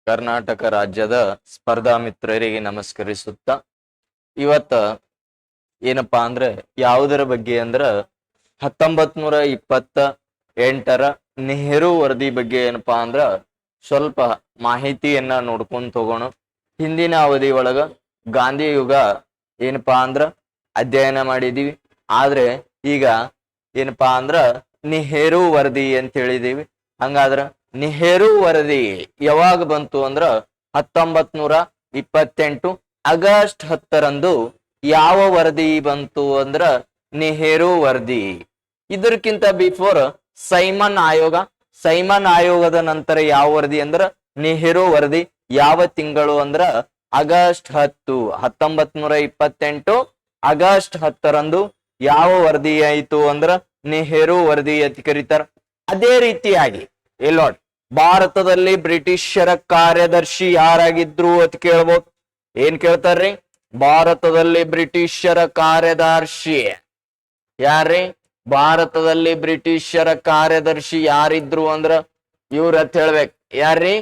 ಕರ್ನಾಟಕ ರಾಜ್ಯದ ಸ್ಪರ್ಧಾ ಮಿತ್ರರಿಗೆ ನಮಸ್ಕರಿಸುತ್ತಾ ಇವತ್ತ ಏನಪ್ಪಾ ಅಂದ್ರೆ ಯಾವುದರ ಬಗ್ಗೆ ಅಂದ್ರ 1928ರ ನೆಹರು ವರದಿ ಬಗ್ಗೆ ಏನಪ್ಪಾ ಅಂದ್ರ ಸ್ವಲ್ಪ ಮಾಹಿತಿಯನ್ನ ನೋಡ್ಕೊಂಡ್ ತಗೋಣ. ಹಿಂದಿನ ಅವಧಿ ಒಳಗ ಗಾಂಧಿ ಯುಗ ಏನಪ್ಪಾ ಅಂದ್ರ ಅಧ್ಯಯನ ಮಾಡಿದೀವಿ. ಆದ್ರೆ ಈಗ ಏನಪ್ಪಾ ಅಂದ್ರ ನೆಹರು ವರದಿ ಅಂತ ಹೇಳಿದೀವಿ. ಹಂಗಾದ್ರ ನೆಹರು ವರದಿ ಯಾವಾಗ ಬಂತು ಅಂದ್ರ 1928 ಆಗಸ್ಟ್ 10ರಂದು ಯಾವ ವರದಿ ಬಂತು ಅಂದ್ರ ನೆಹರು ವರದಿ. ಇದಕ್ಕಿಂತ ಬಿಫೋರ್ ಸೈಮನ್ ಆಯೋಗದ ನಂತರ ಯಾವ ವರದಿ ಅಂದ್ರ ನೆಹರು ವರದಿ. ಯಾವ ತಿಂಗಳು ಅಂದ್ರ ಆಗಸ್ಟ್ 10 1928 ಆಗಸ್ಟ್ 10ರಂದು ಯಾವ ವರದಿ ಆಯಿತು ಅಂದ್ರ ನೆಹರು ವರದಿ ಅಂತ ಕರೀತಾರ. ಅದೇ ರೀತಿಯಾಗಿ ನೋಡಿ, ಭಾರತದಲ್ಲಿ ಬ್ರಿಟಿಷರ ಕಾರ್ಯದರ್ಶಿ ಯಾರಾಗಿದ್ರು ಅಂತ ಕೇಳ್ಬೋದು. ಏನ್ ಕೇಳ್ತಾರ್ರಿ? ಭಾರತದಲ್ಲಿ ಬ್ರಿಟಿಷರ ಕಾರ್ಯದರ್ಶಿ ಯಾರ್ರಿ? ಭಾರತದಲ್ಲಿ ಬ್ರಿಟಿಷರ ಕಾರ್ಯದರ್ಶಿ ಯಾರಿದ್ರು ಅಂದ್ರ ಇವ್ರ ಅಂತ ಹೇಳ್ಬೇಕು. ಯಾರ್ರಿ?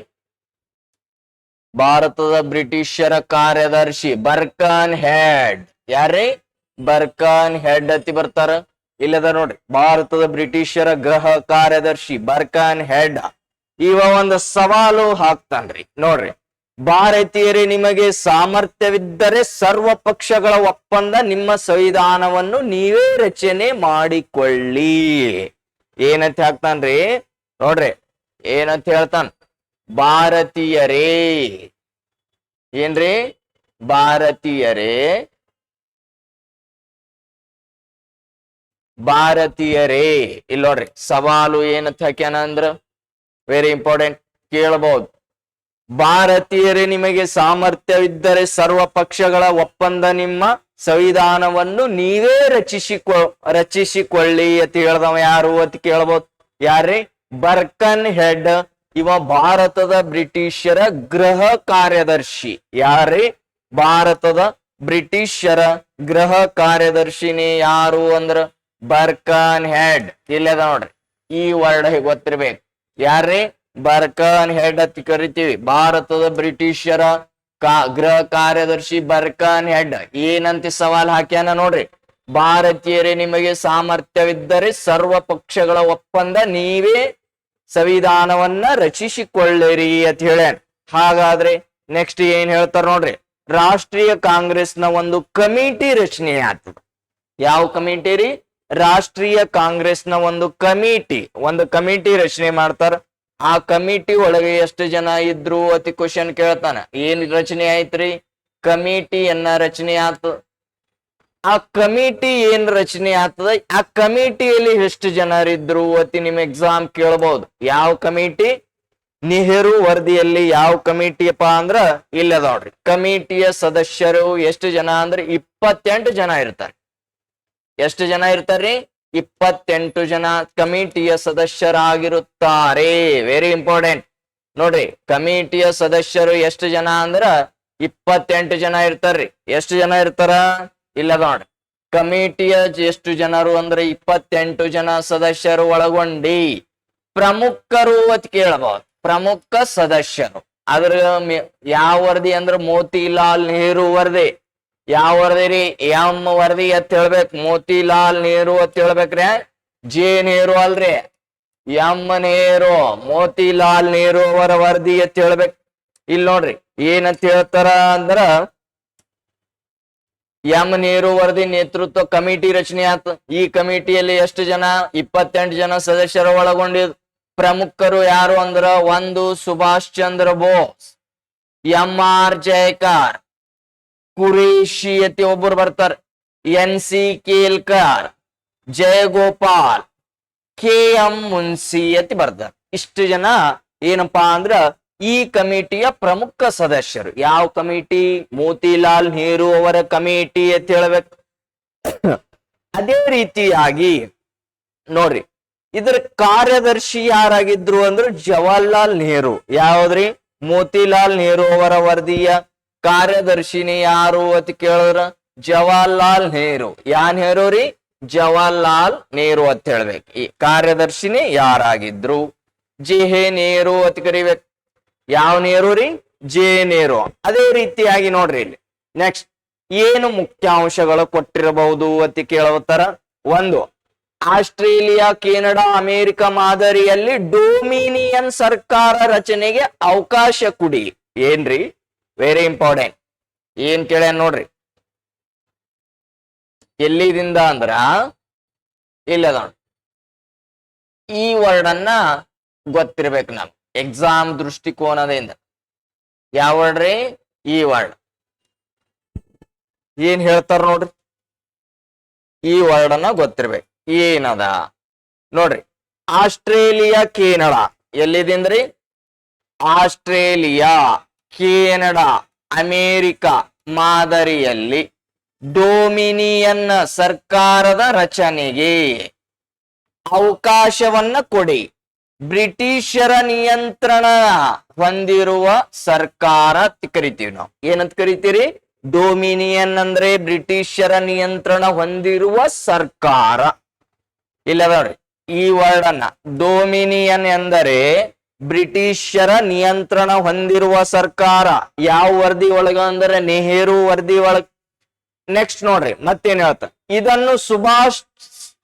ಭಾರತದ ಬ್ರಿಟಿಷರ ಕಾರ್ಯದರ್ಶಿ ಬರ್ಕನ್ ಹೆಡ್. ಯಾರ್ರಿ? ಬರ್ಕನ್ ಹೆಡ್ ಅತಿ ಬರ್ತಾರ. ಇಲ್ಲದ ನೋಡ್ರಿ, ಭಾರತದ ಬ್ರಿಟಿಷರ ಗೃಹ ಕಾರ್ಯದರ್ಶಿ ಬರ್ಕನ್ ಹೆಡ್. ಇವ ಒಂದು ಸವಾಲು ಹಾಕ್ತಾನ್ರಿ. ನೋಡ್ರಿ, ಭಾರತೀಯರೇ, ನಿಮಗೆ ಸಾಮರ್ಥ್ಯವಿದ್ದರೆ ಸರ್ವ ಪಕ್ಷಗಳ ಒಪ್ಪಂದ ನಿಮ್ಮ ಸಂವಿಧಾನವನ್ನು ನೀವೇ ರಚನೆ ಮಾಡಿಕೊಳ್ಳಿ. ಏನಂತ ಹಾಕ್ತಾನ್ರಿ? ನೋಡ್ರಿ, ಏನಂತ ಹೇಳ್ತಾನ? ಭಾರತೀಯರೇ, ಏನ್ರಿ? ಭಾರತೀಯರೇ ಇಲ್ಲಿ ನೋಡ್ರಿ, ಸವಾಲು ಏನಂತ ಹಾಕ್ಯಾನ ಅಂದ್ರ ವೆರಿ ಇಂಪಾರ್ಟೆಂಟ್, ಕೇಳಬಹುದು. ಭಾರತೀಯರೇ, ನಿಮಗೆ ಸಾಮರ್ಥ್ಯವಿದ್ದರೆ ಸರ್ವ ಪಕ್ಷಗಳ ಒಪ್ಪಂದ ನಿಮ್ಮ ಸಂವಿಧಾನವನ್ನು ನೀವೇ ರಚಿಸಿಕೊಳ್ಳಿ ಅಂತ ಹೇಳ್ದವ ಯಾರು ಅಂತ ಕೇಳ್ಬೋದು. ಯಾರ್ರಿ? ಬರ್ಕನ್ ಹೆಡ್. ಇವ ಭಾರತದ ಬ್ರಿಟಿಷರ ಗೃಹ ಕಾರ್ಯದರ್ಶಿ. ಯಾರ್ರಿ? ಭಾರತದ ಬ್ರಿಟಿಷರ ಗೃಹ ಕಾರ್ಯದರ್ಶಿನಿ ಯಾರು ಅಂದ್ರ ಬರ್ಕನ್ ಹೆಡ್. ಇಲ್ಲದ ನೋಡ್ರಿ, ಈ ವರ್ಡ್ ಗೊತ್ತಿರ್ಬೇಕು. ಯಾರ್ರಿ? ಬರ್ಕನ್ ಹೆಡ್ ಅಂತ ಕರಿತೀವಿ. ಭಾರತದ ಬ್ರಿಟಿಷರ ಗೃಹ ಕಾರ್ಯದರ್ಶಿ ಬರ್ಕನ್ ಹೆಡ್. ಏನಂತ ಸವಾಲ್ ಹಾಕ್ಯಾನ ನೋಡ್ರಿ, ಭಾರತೀಯರೇ, ನಿಮಗೆ ಸಾಮರ್ಥ್ಯವಿದ್ದರೆ ಸರ್ವ ಪಕ್ಷಗಳ ಒಪ್ಪಂದ ನೀವೇ ಸಂವಿಧಾನವನ್ನ ರಚಿಸಿಕೊಳ್ಳಿರಿ ಅಂತ ಹೇಳ್ಯಾನ. ಹಾಗಾದ್ರೆ ನೆಕ್ಸ್ಟ್ ಏನ್ ಹೇಳ್ತಾರ ನೋಡ್ರಿ, ರಾಷ್ಟ್ರೀಯ ಕಾಂಗ್ರೆಸ್ನ ಒಂದು ಕಮಿಟಿ ರಚನೆ ಆಗ್ತದೆ. ಯಾವ ಕಮಿಟಿ ರೀ? ರಾಷ್ಟ್ರೀಯ ಕಾಂಗ್ರೆಸ್ನ ಒಂದು ಕಮಿಟಿ ರಚನೆ ಮಾಡ್ತಾರ. ಆ ಕಮಿಟಿ ಒಳಗೆ ಎಷ್ಟು ಜನ ಇದ್ರು ಅತಿ ಕ್ವಶನ್ ಕೇಳ್ತಾನ. ಏನ್ ರಚನೆ ಆಯ್ತ್ರಿ? ಕಮಿಟಿಯನ್ನ ರಚನೆ ಆತ. ಆ ಕಮಿಟಿ ಏನ್ ರಚನೆ ಆಗ್ತದ? ಆ ಕಮಿಟಿಯಲ್ಲಿ ಎಷ್ಟು ಜನರಿದ್ರು ಅತಿ ನಿಮ್ ಎಕ್ಸಾಮ್ ಕೇಳಬಹುದು. ಯಾವ ಕಮಿಟಿ? ನೆಹರು ವರದಿಯಲ್ಲಿ ಯಾವ ಕಮಿಟಿಯಪ್ಪ ಅಂದ್ರ ಇಲ್ಲದ ನೋಡ್ರಿ. ಕಮಿಟಿಯ ಸದಸ್ಯರು ಎಷ್ಟು ಜನ ಅಂದ್ರೆ 28 ಜನ ಇರ್ತಾರೆ. ಎಷ್ಟು ಜನ ಇರ್ತಾರ್ರಿ? 28 ಜನ ಕಮಿಟಿಯ ಸದಸ್ಯರಾಗಿರುತ್ತಾರೆ. ವೆರಿ ಇಂಪಾರ್ಟೆಂಟ್ ನೋಡ್ರಿ, ಕಮಿಟಿಯ ಸದಸ್ಯರು ಎಷ್ಟು ಜನ ಅಂದ್ರ 28 ಜನ ಇರ್ತಾರ್ರಿ. ಎಷ್ಟು ಜನ ಇರ್ತಾರ? ಇಲ್ಲದ ನೋಡ್ರಿ, ಕಮಿಟಿಯ ಎಷ್ಟು ಜನರು ಅಂದ್ರೆ 28 ಜನ ಸದಸ್ಯರು ಒಳಗೊಂಡಿ ಪ್ರಮುಖರು ಅಂತ ಕೇಳಬಹುದು. ಪ್ರಮುಖ ಸದಸ್ಯರು. ಅದ್ರ ಯಾವ ವರದಿ ಅಂದ್ರ ಮೋತಿಲಾಲ್ ನೆಹರು ವರದಿ. ಯಾವ ವರದಿ ರೀ? ಎಂ ವರದಿ ಅಂತ ಹೇಳ್ಬೇಕು. ಮೋತಿಲಾಲ್ ನೆಹರು ಅಂತ ಹೇಳ್ಬೇಕ್ರಿ. ಜೆ ನೆಹರು ಅಲ್ರಿ, ಎಂ ನೆಹರು. ಮೋತಿಲಾಲ್ ನೆಹರು ಅವರ ವರದಿ ಅಂತ ಹೇಳ್ಬೇಕು. ಇಲ್ಲಿ ನೋಡ್ರಿ, ಏನಂತ ಹೇಳ್ತಾರ ಅಂದ್ರ ಎಂ ನೆಹರು ವರದಿ ನೇತೃತ್ವ ಕಮಿಟಿ ರಚನೆ ಆಯ್ತು. ಈ ಕಮಿಟಿಯಲ್ಲಿ ಎಷ್ಟು ಜನ? 28 ಜನ ಸದಸ್ಯರು ಒಳಗೊಂಡಿದ್ದು. ಪ್ರಮುಖರು ಯಾರು ಅಂದ್ರ 1 ಸುಭಾಷ್ ಚಂದ್ರ ಬೋಸ್, MR ಜಯಕರ್, ಕುರೇಶಿ ಅತಿ ಒಬ್ಬರು ಬರ್ತಾರೆ, NC ಕೇಲ್ಕರ್, ಜಯಗೋಪಾಲ್, KM ಮುನ್ಸಿ ಅತಿ ಬರ್ತಾರೆ. ಇಷ್ಟು ಜನ ಏನಪ್ಪಾ ಅಂದ್ರ ಈ ಕಮಿಟಿಯ ಪ್ರಮುಖ ಸದಸ್ಯರು. ಯಾವ ಕಮಿಟಿ? ಮೋತಿಲಾಲ್ ನೆಹರು ಅವರ ಕಮಿಟಿ ಅಂತ ಹೇಳ್ಬೇಕು. ಅದೇ ರೀತಿಯಾಗಿ ನೋಡ್ರಿ, ಇದರ ಕಾರ್ಯದರ್ಶಿ ಯಾರಾಗಿದ್ರು ಅಂದ್ರೆ ಜವಾಹರ್ಲಾಲ್ ನೆಹರು. ಯಾವ್ದ್ರಿ? ಮೋತಿಲಾಲ್ ನೆಹರು ಅವರ ವರದಿಯ ಕಾರ್ಯದರ್ಶಿನಿ ಯಾರು ಅಂತ ಕೇಳಿದ್ರ ಜವಾಹರ್ಲಾಲ್ ನೆಹರು. ಯಾ ನೆಹರು ರೀ? ಜವಾಹರ್ಲಾಲ್ ನೆಹರು ಅಂತ ಹೇಳ್ಬೇಕು. ಈ ಕಾರ್ಯದರ್ಶಿನಿ ಯಾರಾಗಿದ್ರು? ಜೆ ನೆಹರು ಅಂತ ಕರಿಬೇಕು. ಯಾವ ನೀರು ರೀ? ಜೆ ನೀರು. ಅದೇ ರೀತಿಯಾಗಿ ನೋಡ್ರಿ ಇಲ್ಲಿ ನೆಕ್ಸ್ಟ್ ಏನು ಮುಖ್ಯಾಂಶಗಳು ಕೊಟ್ಟಿರಬಹುದು ಅಂತ ಕೇಳುತ್ತರ. ಒಂದು, ಆಸ್ಟ್ರೇಲಿಯಾ, ಕೆನಡಾ, ಅಮೆರಿಕ ಮಾದರಿಯಲ್ಲಿ ಡೊಮಿನಿಯನ್ ಸರ್ಕಾರ ರಚನೆಗೆ ಅವಕಾಶ ಕೊಡಿ. ಏನ್ರಿ? Very important. ಏನ್ ಕೇಳ ನೋಡ್ರಿ, ಎಲ್ಲಿದಿಂದ ಅಂದ್ರ ಇಲ್ಲದ ಈ ವರ್ಡ್ ಅನ್ನ ಗೊತ್ತಿರ್ಬೇಕು ನಮ್ಗೆ ಎಕ್ಸಾಮ್ ದೃಷ್ಟಿಕೋನದಿಂದ. ಯಾವ ವರ್ಡ್ ರೀ? ಈ ವರ್ಡ್. ಏನ್ ಹೇಳ್ತಾರ ನೋಡ್ರಿ, ಈ ವರ್ಡ್ ಅನ್ನ ಗೊತ್ತಿರ್ಬೇಕು. ಏನದ ನೋಡ್ರಿ, ಆಸ್ಟ್ರೇಲಿಯಾ, ಕೆನಡಾ. ಎಲ್ಲಿದಿಂದ್ರಿ? ಆಸ್ಟ್ರೇಲಿಯಾ, ಕೆನಡಾ, ಅಮೇರಿಕ ಮಾದರಿಯಲ್ಲಿ ಡೊಮಿನಿಯನ್ ಸರ್ಕಾರದ ರಚನೆಗೆ ಅವಕಾಶವನ್ನ ಕೊಡಿ. ಬ್ರಿಟಿಷರ ನಿಯಂತ್ರಣ ಹೊಂದಿರುವ ಸರ್ಕಾರ ಕರಿತೀವಿ ನಾವು. ಏನಂತ ಕರಿತೀರಿ? ಡೊಮಿನಿಯನ್ ಅಂದ್ರೆ ಬ್ರಿಟಿಷರ ನಿಯಂತ್ರಣ ಹೊಂದಿರುವ ಸರ್ಕಾರ. ಇಲ್ಲ ನೋಡ್ರಿ, ಈ ವರ್ಡ್ ಅನ್ನ ಡೊಮಿನಿಯನ್ ಎಂದರೆ ಬ್ರಿಟಿಷರ ನಿಯಂತ್ರಣ ಹೊಂದಿರುವ ಸರ್ಕಾರ. ಯಾವ ವರದಿ ಒಳಗ ಅಂದ್ರೆ ನೆಹರು ವರದಿ ಒಳಗ. ನೆಕ್ಸ್ಟ್ ನೋಡ್ರಿ ಮತ್ತೇನ್ ಹೇಳ್ತ, ಇದನ್ನು ಸುಭಾಷ್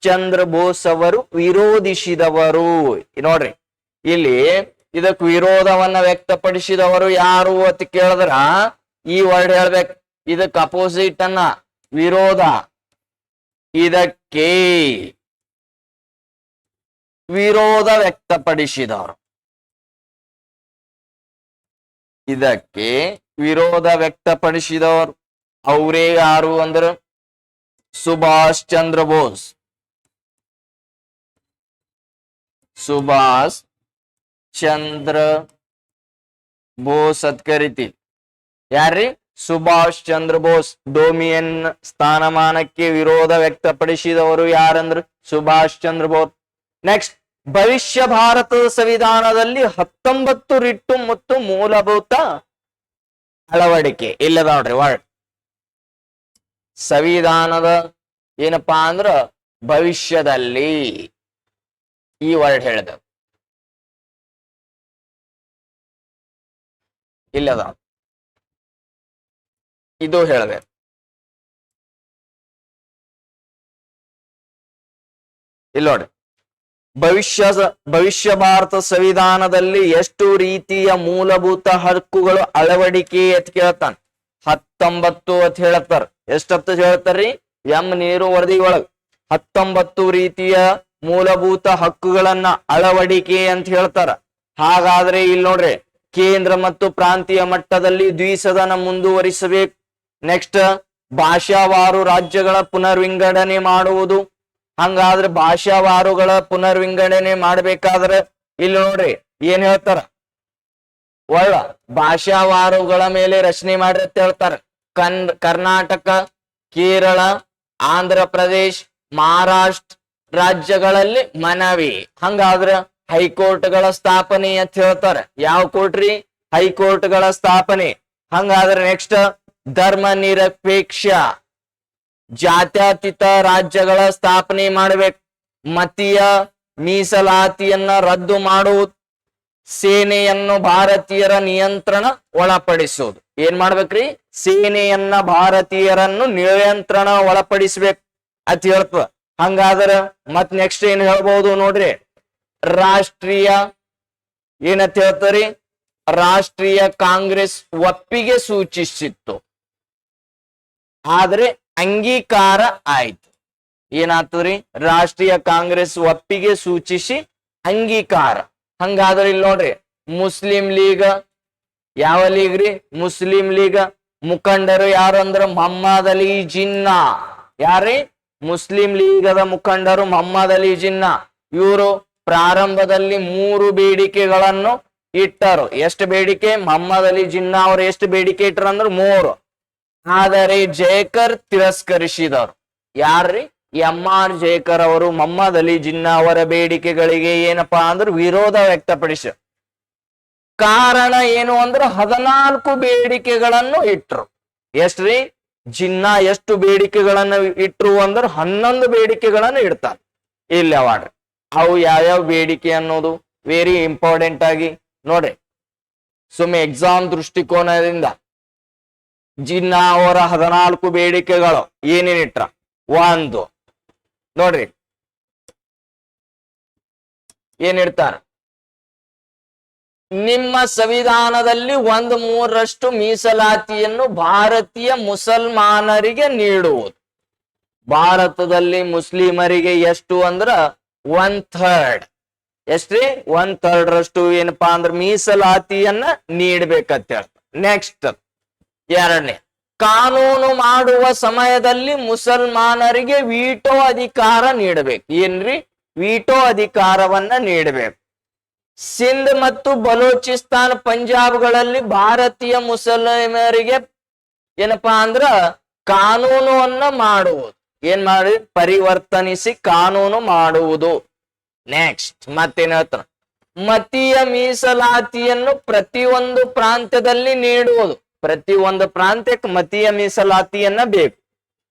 ಚಂದ್ರ ಬೋಸ್ ಅವರು ವಿರೋಧಿಸಿದವರು. ನೋಡ್ರಿ ಇಲ್ಲಿ ಇದಕ್ಕೆ ವಿರೋಧವನ್ನ ವ್ಯಕ್ತಪಡಿಸಿದವರು ಯಾರು ಅಂತ ಕೇಳಿದ್ರ ಈ ವರ್ಡ್ ಹೇಳ್ಬೇಕು. ಇದಕ್ಕೆ ಅಪೋಸಿಟ್ ಅನ್ನ ವಿರೋಧ, ಇದಕ್ಕೆ ವಿರೋಧ ವ್ಯಕ್ತಪಡಿಸಿದವರು. ಇದಕ್ಕೆ ವಿರೋಧ ವ್ಯಕ್ತಪಡಿಸಿದವರು ಅವರೇ ಯಾರು ಅಂದ್ರ ಸುಭಾಷ್ ಚಂದ್ರ ಬೋಸ್. ಸುಭಾಷ್ ಚಂದ್ರ ಬೋಸ್ ಅತ್ ಕರಿತೀವಿ. ಯಾರ್ರಿ? ಸುಭಾಷ್ ಚಂದ್ರ ಬೋಸ್. ಡೊಮಿನಿಯನ್ ಸ್ಥಾನಮಾನಕ್ಕೆ ವಿರೋಧ ವ್ಯಕ್ತಪಡಿಸಿದವರು ಯಾರಂದ್ರು ಸುಭಾಷ್ ಚಂದ್ರ ಬೋಸ್. ನೆಕ್ಸ್ಟ್, ಭವಿಷ್ಯ ಭಾರತದ ಸಂವಿಧಾನದಲ್ಲಿ 19 ರಿಟ್ಟು ಮತ್ತು ಮೂಲಭೂತ ಅಳವಡಿಕೆ. ಇಲ್ಲದ ನೋಡ್ರಿ ವರ್ಡ್ ಸಂವಿಧಾನದ ಏನಪ್ಪಾ ಅಂದ್ರ ಭವಿಷ್ಯದಲ್ಲಿ ಈ ವರ್ಡ್ ಹೇಳಿದ. ಇಲ್ಲದ ಇದು ಹೇಳಬೇಕು. ಇಲ್ಲ ನೋಡಿ, ಭವಿಷ್ಯ ಭಾರತ ಸಂವಿಧಾನದಲ್ಲಿ ಎಷ್ಟು ರೀತಿಯ ಮೂಲಭೂತ ಹಕ್ಕುಗಳು ಅಳವಡಿಕೆ ಅಂತ ಕೇಳ್ತಾನ. 19 ಅಂತ ಹೇಳತ್ತಾರ. ಎಷ್ಟತ್ತು ಹೇಳ್ತಾರ್ರಿ? ಎಂ ನೀರು ವರದಿ ಒಳಗ 19 ರೀತಿಯ ಮೂಲಭೂತ ಹಕ್ಕುಗಳನ್ನ ಅಳವಡಿಕೆ ಅಂತ ಹೇಳ್ತಾರ. ಹಾಗಾದ್ರೆ ಇಲ್ಲಿ ನೋಡ್ರಿ, ಕೇಂದ್ರ ಮತ್ತು ಪ್ರಾಂತೀಯ ಮಟ್ಟದಲ್ಲಿ ದ್ವಿಸದನ ಮುಂದುವರಿಸಬೇಕು. ನೆಕ್ಸ್ಟ್, ಭಾಷಾವಾರು ರಾಜ್ಯಗಳ ಪುನರ್ವಿಂಗಡಣೆ ಮಾಡುವುದು. ಹಂಗಾದ್ರೆ ಭಾಷಾವಾರುಗಳ ಪುನರ್ವಿಂಗಡಣೆ ಮಾಡ್ಬೇಕಾದ್ರೆ ಇಲ್ಲಿ ನೋಡ್ರಿ ಏನ್ ಹೇಳ್ತಾರ, ಒಳ್ಳ ಭಾಷಾವಾರುಗಳ ಮೇಲೆ ರಚನೆ ಮಾಡ್ರಿ ಅಂತ ಹೇಳ್ತಾರ. ಕರ್ನಾಟಕ, ಕೇರಳ, ಆಂಧ್ರ ಪ್ರದೇಶ್, ಮಹಾರಾಷ್ಟ್ರ ರಾಜ್ಯಗಳಲ್ಲಿ ಮನವಿ. ಹಂಗಾದ್ರ ಹೈಕೋರ್ಟ್ಗಳ ಸ್ಥಾಪನೆ ಅಂತ ಹೇಳ್ತಾರ. ಯಾವ ಕೋರ್ಟ್ ರೀ? ಹೈಕೋರ್ಟ್ಗಳ ಸ್ಥಾಪನೆ. ಹಂಗಾದ್ರೆ ನೆಕ್ಸ್ಟ್, ಧರ್ಮ ನಿರಪೇಕ್ಷ ಜಾತ್ಯತೀತ ರಾಜ್ಯಗಳ ಸ್ಥಾಪನೆ ಮಾಡ್ಬೇಕು. ಮತೀಯ ಮೀಸಲಾತಿಯನ್ನ ರದ್ದು ಮಾಡುವುದು. ಸೇನೆಯನ್ನು ಭಾರತೀಯರ ನಿಯಂತ್ರಣ ಒಳಪಡಿಸುವುದು. ಏನ್ ಮಾಡ್ಬೇಕ್ರಿ? ಸೇನೆಯನ್ನ ಭಾರತೀಯರನ್ನು ನಿಯಂತ್ರಣ ಒಳಪಡಿಸ್ಬೇಕು ಅಂತ ಹೇಳ್ತದ. ಹಂಗಾದ್ರ ಮತ್ ನೆಕ್ಸ್ಟ್ ಏನ್ ಹೇಳ್ಬಹುದು ನೋಡ್ರಿ, ರಾಷ್ಟ್ರೀಯ ಏನಂತ ಹೇಳ್ತಾರಿ? ರಾಷ್ಟ್ರೀಯ ಕಾಂಗ್ರೆಸ್ ಒಪ್ಪಿಗೆ ಸೂಚಿಸಿತ್ತು, ಆದ್ರೆ ಅಂಗೀಕಾರ ಆಯ್ತು. ಏನಾಗ್ತದ್ರಿ? ರಾಷ್ಟ್ರೀಯ ಕಾಂಗ್ರೆಸ್ ಒಪ್ಪಿಗೆ ಸೂಚಿಸಿ ಅಂಗೀಕಾರ. ಹಂಗಾದ್ರೆ ಇಲ್ಲಿ ನೋಡ್ರಿ, ಮುಸ್ಲಿಂ ಲೀಗ್. ಯಾವ ಲೀಗ್ ರೀ? Muslim league. ಮುಖಂಡರು ಯಾರು ಅಂದ್ರ ಮೊಹಮ್ಮದ್ ಅಲಿ ಜಿನ್ನಾ. ಯಾರೀ? ಮುಸ್ಲಿಂ ಲೀಗದ ಮುಖಂಡರು ಮೊಹಮ್ಮದ್ ಅಲಿ ಜಿನ್ನಾ. ಇವರು ಪ್ರಾರಂಭದಲ್ಲಿ 3 ಬೇಡಿಕೆಗಳನ್ನು ಇಟ್ಟರು. ಎಷ್ಟು ಬೇಡಿಕೆ? ಮೊಹಮ್ಮದ್ ಅಲಿ ಜಿನ್ನಾ ಅವರು ಎಷ್ಟು ಬೇಡಿಕೆ ಇಟ್ಟರು ಅಂದ್ರ 3. ಆದರೆ ಜಯಕರ್ ತಿರಸ್ಕರಿಸಿದವರು. ಯಾರ್ರಿ? MR ಜಯಕರ್ ಅವರು ಮೊಹಮ್ಮದ್ ಅಲಿ ಜಿನ್ನಾ ಅವರ ಬೇಡಿಕೆಗಳಿಗೆ ಏನಪ್ಪಾ ಅಂದ್ರೆ ವಿರೋಧ ವ್ಯಕ್ತಪಡಿಸ. ಕಾರಣ ಏನು ಅಂದ್ರೆ 14 ಬೇಡಿಕೆಗಳನ್ನು ಇಟ್ರು. ಎಷ್ಟ್ರಿ? ಜಿನ್ನಾ ಎಷ್ಟು ಬೇಡಿಕೆಗಳನ್ನು ಇಟ್ರು ಅಂದ್ರೆ 11 ಬೇಡಿಕೆಗಳನ್ನು ಇಡ್ತಾರೆ. ಇಲ್ಲಿ ಅವಾಡ್ರಿ ಅವು ಯಾವ್ಯಾವ ಬೇಡಿಕೆ ಅನ್ನೋದು ವೆರಿ ಇಂಪಾರ್ಟೆಂಟ್ ಆಗಿ ನೋಡ್ರಿ. ಸುಮ್ಮನೆ ಎಕ್ಸಾಮ್ ದೃಷ್ಟಿಕೋನದಿಂದ ಜಿನ್ನಾ ಅವರ 14 ಬೇಡಿಕೆಗಳು ಏನೇನಿಟ್ರ? ಒಂದು ನೋಡ್ರಿ ಏನಿಡ್ತಾರ, ನಿಮ್ಮ ಸಂವಿಧಾನದಲ್ಲಿ 1/3 ಮೀಸಲಾತಿಯನ್ನು ಭಾರತೀಯ ಮುಸಲ್ಮಾನರಿಗೆ ನೀಡುವುದು. ಭಾರತದಲ್ಲಿ ಮುಸ್ಲಿಮರಿಗೆ ಎಷ್ಟು ಅಂದ್ರ 1/3. ಎಷ್ಟ್ರಿ? 1/3 ಏನಪ್ಪಾ ಅಂದ್ರ ಮೀಸಲಾತಿಯನ್ನ ನೀಡ್ಬೇಕಂತ ಹೇಳ್ತಾರೆ. ನೆಕ್ಸ್ಟ್ ಎರಡನೇ, ಕಾನೂನು ಮಾಡುವ ಸಮಯದಲ್ಲಿ ಮುಸಲ್ಮಾನರಿಗೆ ವೀಟೋ ಅಧಿಕಾರ ನೀಡಬೇಕು. ಏನ್ರಿ? ವೀಟೋ ಅಧಿಕಾರವನ್ನ ನೀಡಬೇಕು. ಸಿಂಧ್ ಮತ್ತು ಬಲೂಚಿಸ್ತಾನ್ ಪಂಜಾಬ್ಗಳಲ್ಲಿ ಭಾರತೀಯ ಮುಸಲ್ಮಾನರಿಗೆ ಏನಪ್ಪಾ ಅಂದ್ರ ಕಾನೂನನ್ನ ಮಾಡುವುದು. ಏನ್ ಮಾಡಿ? ಪರಿವರ್ತನಿಸಿ ಕಾನೂನು ಮಾಡುವುದು. ನೆಕ್ಸ್ಟ್ ಮತ್ತೇನ್ ಹೇಳ್ತಾರ? ಮತೀಯ ಮೀಸಲಾತಿಯನ್ನು ಪ್ರತಿಯೊಂದು ಪ್ರಾಂತ್ಯದಲ್ಲಿ ನೀಡುವುದು. ಪ್ರತಿಯೊಂದು ಪ್ರಾಂತ್ಯಕ್ಕೆ ಮತೀಯ ಮೀಸಲಾತಿಯನ್ನ ಬೇಕು.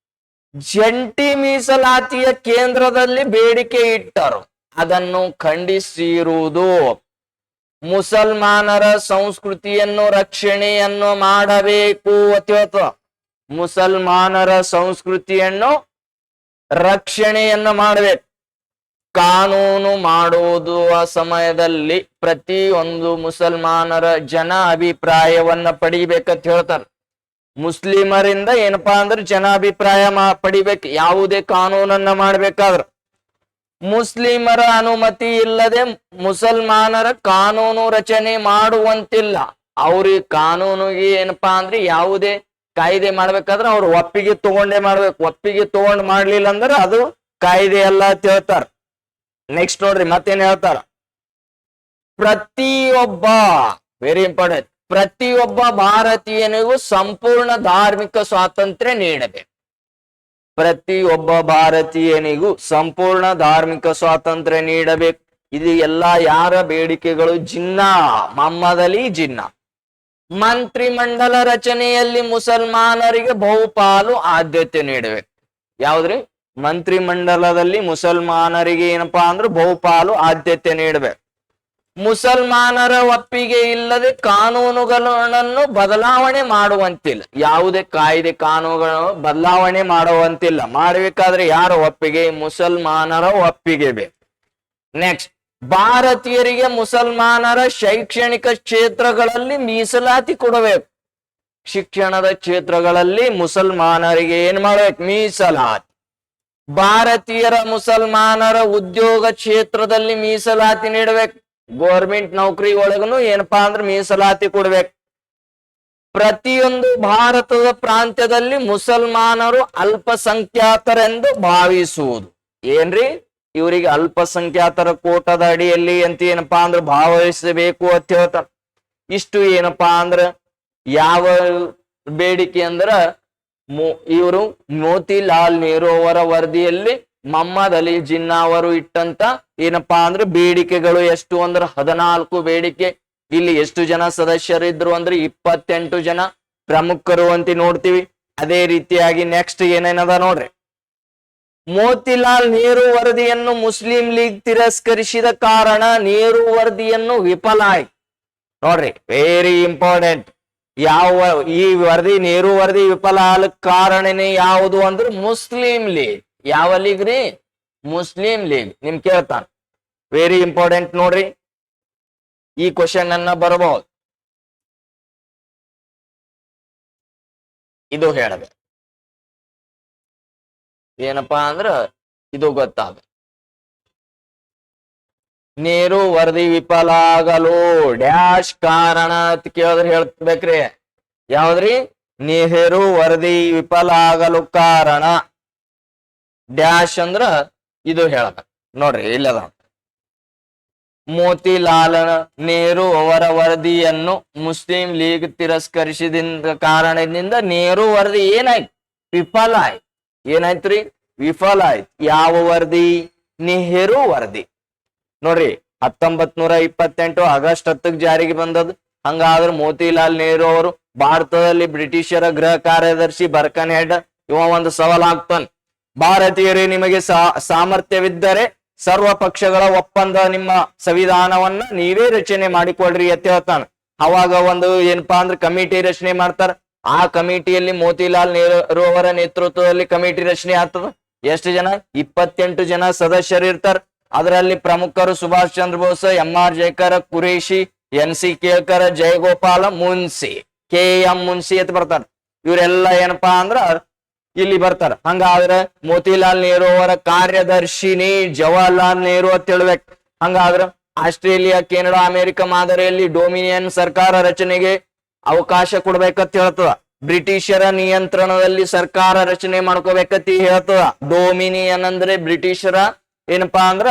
ಜಂಟಿ ಮೀಸಲಾತಿಯ ಕೇಂದ್ರದಲ್ಲಿ ಬೇಡಿಕೆ ಇಟ್ಟರು, ಅದನ್ನು ಖಂಡಿಸಿರುವುದು. ಮುಸಲ್ಮಾನರ ಸಂಸ್ಕೃತಿಯನ್ನು ರಕ್ಷಣೆಯನ್ನು ಮಾಡಬೇಕು ಅಂತ ಹೇಳ್ತದ. ಮುಸಲ್ಮಾನರ ಸಂಸ್ಕೃತಿಯನ್ನು ರಕ್ಷಣೆಯನ್ನು ಮಾಡಬೇಕು. ಕಾನೂನು ಮಾಡುವ ಸಮಯದಲ್ಲಿ ಪ್ರತಿಯೊಂದು ಮುಸಲ್ಮಾನರ ಜನ ಅಭಿಪ್ರಾಯವನ್ನ ಪಡಿಬೇಕಂತ ಹೇಳ್ತಾರೆ. ಮುಸ್ಲಿಮರಿಂದ ಏನಪ್ಪಾ ಅಂದ್ರೆ ಜನಾಭಿಪ್ರಾಯ ಪಡಿಬೇಕು ಯಾವುದೇ ಕಾನೂನನ್ನ ಮಾಡ್ಬೇಕಾದ್ರ. ಮುಸ್ಲಿಮರ ಅನುಮತಿ ಇಲ್ಲದೆ ಮುಸಲ್ಮಾನರ ಕಾನೂನು ರಚನೆ ಮಾಡುವಂತಿಲ್ಲ. ಅವ್ರಿಗೆ ಕಾನೂನಿಗೆ ಏನಪ್ಪಾ ಅಂದ್ರೆ ಯಾವುದೇ ಕಾಯ್ದೆ ಮಾಡ್ಬೇಕಾದ್ರೆ ಅವ್ರು ಒಪ್ಪಿಗೆ ತಗೊಂಡೇ ಮಾಡ್ಬೇಕು. ಒಪ್ಪಿಗೆ ತಗೊಂಡ್ ಮಾಡ್ಲಿಲ್ಲ ಅಂದ್ರೆ ಅದು ಕಾಯ್ದೆ ಅಲ್ಲ ಅಂತ ಹೇಳ್ತಾರ. ನೆಕ್ಸ್ಟ್ ನೋಡ್ರಿ ಮತ್ತೇನ್ ಹೇಳ್ತಾರ? ಪ್ರತಿಯೊಬ್ಬ, ವೆರಿ ಇಂಪಾರ್ಟೆಂಟ್, ಪ್ರತಿಯೊಬ್ಬ ಭಾರತೀಯನಿಗೂ ಸಂಪೂರ್ಣ ಧಾರ್ಮಿಕ ಸ್ವಾತಂತ್ರ್ಯ ನೀಡಬೇಕು. ಪ್ರತಿಯೊಬ್ಬ ಭಾರತೀಯನಿಗೂ ಸಂಪೂರ್ಣ ಧಾರ್ಮಿಕ ಸ್ವಾತಂತ್ರ್ಯ ನೀಡಬೇಕು. ಇದು ಎಲ್ಲ ಯಾರ ಬೇಡಿಕೆಗಳು? ಜಿನ್ನಾ, ಮೊಹಮ್ಮದ್ ಅಲಿ ಜಿನ್ನಾ. ಮಂತ್ರಿಮಂಡಲ ರಚನೆಯಲ್ಲಿ ಮುಸಲ್ಮಾನರಿಗೆ ಬಹುಪಾಲು ಆದ್ಯತೆ ನೀಡಬೇಕು. ಯಾವ್ದ್ರಿ? ಮಂತ್ರಿಮಂಡಲದಲ್ಲಿ ಮುಸಲ್ಮಾನರಿಗೆ ಏನಪ್ಪಾ ಅಂದ್ರೆ ಬಹುಪಾಲು ಆದ್ಯತೆ ನೀಡಬೇಕು. ಮುಸಲ್ಮಾನರ ಒಪ್ಪಿಗೆ ಇಲ್ಲದೆ ಕಾನೂನುಗಳನ್ನು ಬದಲಾವಣೆ ಮಾಡುವಂತಿಲ್ಲ. ಯಾವುದೇ ಕಾಯ್ದೆ ಕಾನೂನುಗಳನ್ನು ಬದಲಾವಣೆ ಮಾಡುವಂತಿಲ್ಲ. ಮಾಡಬೇಕಾದ್ರೆ ಯಾರ ಒಪ್ಪಿಗೆ? ಮುಸಲ್ಮಾನರ ಒಪ್ಪಿಗೆ ಬೇಕು. ನೆಕ್ಸ್ಟ್, ಭಾರತೀಯರಿಗೆ ಮುಸಲ್ಮಾನರ ಶೈಕ್ಷಣಿಕ ಕ್ಷೇತ್ರಗಳಲ್ಲಿ ಮೀಸಲಾತಿ ಕೊಡಬೇಕು. ಶಿಕ್ಷಣದ ಕ್ಷೇತ್ರಗಳಲ್ಲಿ ಮುಸಲ್ಮಾನರಿಗೆ ಏನ್ ಮಾಡ್ಬೇಕು? ಮೀಸಲಾತಿ. ಭಾರತೀಯರ ಮುಸಲ್ಮಾನರ ಉದ್ಯೋಗ ಕ್ಷೇತ್ರದಲ್ಲಿ ಮೀಸಲಾತಿ ನೀಡಬೇಕು. ಗೋರ್ಮೆಂಟ್ ನೌಕರಿ ಒಳಗನು ಏನಪ್ಪಾ ಅಂದ್ರೆ ಮೀಸಲಾತಿ ಕೊಡ್ಬೇಕು. ಪ್ರತಿಯೊಂದು ಭಾರತದ ಪ್ರಾಂತ್ಯದಲ್ಲಿ ಮುಸಲ್ಮಾನರು ಅಲ್ಪಸಂಖ್ಯಾತರೆಂದು ಭಾವಿಸುವುದು. ಏನ್ರಿ? ಇವರಿಗೆ ಅಲ್ಪಸಂಖ್ಯಾತರ ಕೋಟದ ಅಡಿಯಲ್ಲಿ ಅಂತ ಏನಪ್ಪಾ ಅಂದ್ರೆ ಭಾವಿಸಬೇಕು ಅಂತ ಹೇಳ್ತಾರ. ಇಷ್ಟು ಏನಪ್ಪಾ ಅಂದ್ರ ಯಾವ ಬೇಡಿಕೆ ಅಂದ್ರ ಇವರು ಮೋತಿಲಾಲ್ ನೆಹರು ಅವರ ವರದಿಯಲ್ಲಿ ಮೊಹಮ್ಮದ್ ಅಲಿ ಜಿನ್ನಾ ಅವರು ಇಟ್ಟಂತ ಏನಪ್ಪಾ ಅಂದ್ರೆ ಬೇಡಿಕೆಗಳು ಎಷ್ಟು ಅಂದ್ರೆ 14 ಬೇಡಿಕೆ. ಇಲ್ಲಿ ಎಷ್ಟು ಜನ ಸದಸ್ಯರಿದ್ರು ಅಂದ್ರೆ 28 ಜನ ಪ್ರಮುಖರು ಅಂತ ನೋಡ್ತೀವಿ. ಅದೇ ರೀತಿಯಾಗಿ ನೆಕ್ಸ್ಟ್ ಏನೇನದ ನೋಡ್ರಿ. ಮೋತಿಲಾಲ್ ನೆಹರು ವರದಿಯನ್ನು ಮುಸ್ಲಿಂ ಲೀಗ್ ತಿರಸ್ಕರಿಸಿದ ಕಾರಣ ನೆಹರು ವರದಿಯನ್ನು ವಿಫಲ ಆಯ್ತು. ನೋಡ್ರಿ ವೆರಿ ಇಂಪಾರ್ಟೆಂಟ್. ಯಾವ ಈ ವರದಿ ನೆಹರು ವರದಿ ವಿಫಲ ಆಗಲಿಕ್ಕೆ ಕಾರಣನೇ ಯಾವುದು ಅಂದ್ರೆ ಮುಸ್ಲಿಂ ಲೀಗ್. ಯಾವ ಲೀಗ್ ರೀ? Muslim league. ನಿಮ್ ಕೇಳ್ತಾನ. ವೆರಿ ಇಂಪಾರ್ಟೆಂಟ್ ನೋಡ್ರಿ. ಈ ಕ್ವಶನ್ ಅನ್ನ ಬರಬಹುದು. ಇದು ಹೇಳಬೇಕು ಏನಪ್ಪಾ ಅಂದ್ರ ಇದು ಗೊತ್ತಾಗ. ನೆಹರು ವರದಿ ವಿಫಲ ಆಗಲು ಡ್ಯಾಶ್ ಕಾರಣ ಅಂತ ಕೇಳಿದ್ರೆ ಹೇಳ್ಬೇಕ್ರಿ. ಯಾವ್ದ್ರಿ? ನೆಹರು ವರದಿ ವಿಫಲ ಆಗಲು ಕಾರಣ ಡ್ಯಾಶ್ ಅಂದ್ರ ಇದು ಹೇಳ್ಬೇಕು ನೋಡ್ರಿ. ಇಲ್ಲದ ಮೋತಿಲಾಲ್ ನೆಹರು ಅವರ ವರದಿಯನ್ನು ಮುಸ್ಲಿಂ ಲೀಗ್ ತಿರಸ್ಕರಿಸಿದ ಕಾರಣದಿಂದ ನೆಹರು ವರದಿ ಏನಾಯ್ತು? ವಿಫಲ ಆಯ್ತು. ಏನಾಯ್ತ್ರಿ? ವಿಫಲ ಆಯ್ತು. ಯಾವ ವರದಿ? ನೆಹರು ವರದಿ. ನೋಡ್ರಿ 1928 ಆಗಸ್ಟ್ 10 ಜಾರಿಗೆ ಬಂದದ್ದು. ಹಂಗಾದ್ರೆ ಮೋತಿಲಾಲ್ ನೆಹರು ಅವರು ಭಾರತದಲ್ಲಿ ಬ್ರಿಟಿಷರ ಗೃಹ ಕಾರ್ಯದರ್ಶಿ ಬರ್ಕನ್ ಹೆಡ್ ಇವ ಒಂದು ಸವಾಲ್ ಆಗ್ತಾನೆ. ಭಾರತೀಯರೇ, ನಿಮಗೆ ಸಾಮರ್ಥ್ಯವಿದ್ದರೆ ಸರ್ವ ಪಕ್ಷಗಳ ಒಪ್ಪಂದ ನಿಮ್ಮ ಸಂವಿಧಾನವನ್ನ ನೀವೇ ರಚನೆ ಮಾಡಿಕೊಳ್ರಿ ಅಂತ ಹೇಳ್ತಾನೆ. ಅವಾಗ ಒಂದು ಏನಪ್ಪಾ ಅಂದ್ರೆ ಕಮಿಟಿ ರಚನೆ ಮಾಡ್ತಾರ. ಆ ಕಮಿಟಿಯಲ್ಲಿ ಮೋತಿಲಾಲ್ ನೆಹರು ಅವರ ನೇತೃತ್ವದಲ್ಲಿ ಕಮಿಟಿ ರಚನೆ ಆಗ್ತದ. ಎಷ್ಟು ಜನ? 28 ಜನ ಸದಸ್ಯರು ಇರ್ತಾರ. ಅದರಲ್ಲಿ ಪ್ರಮುಖರು Subhash Chandra Bose, MR Jayakar, Qureshi, NC Kelkar, ಜಯಗೋಪಾಲ Munshi, KM Munshi ಅಂತ ಬರ್ತಾರ. ಇವರೆಲ್ಲ ಏನಪ್ಪಾ ಅಂದ್ರ ಇಲ್ಲಿ ಬರ್ತಾರ. ಹಂಗಾದ್ರೆ ಮೋತಿಲಾಲ್ ನೆಹರು ಅವರ ಕಾರ್ಯದರ್ಶಿನಿ ಜವಾಹರ್ಲಾಲ್ ನೆಹರು ಅಂತ ಹೇಳ್ಬೇಕು. ಹಂಗಾದ್ರ ಆಸ್ಟ್ರೇಲಿಯಾ, ಕೆನಡಾ, ಅಮೆರಿಕ ಮಾದರಿಯಲ್ಲಿ ಡೊಮಿನಿಯನ್ ಸರ್ಕಾರ ರಚನೆಗೆ ಅವಕಾಶ ಕೊಡ್ಬೇಕಂತ ಹೇಳ್ತದ. ಬ್ರಿಟಿಷರ ನಿಯಂತ್ರಣದಲ್ಲಿ ಸರ್ಕಾರ ರಚನೆ ಮಾಡ್ಕೋಬೇಕಂತ ಹೇಳ್ತದ. ಡೊಮಿನಿಯನ್ ಅಂದ್ರೆ ಬ್ರಿಟಿಷರ ಏನಪ್ಪಾ ಅಂದ್ರ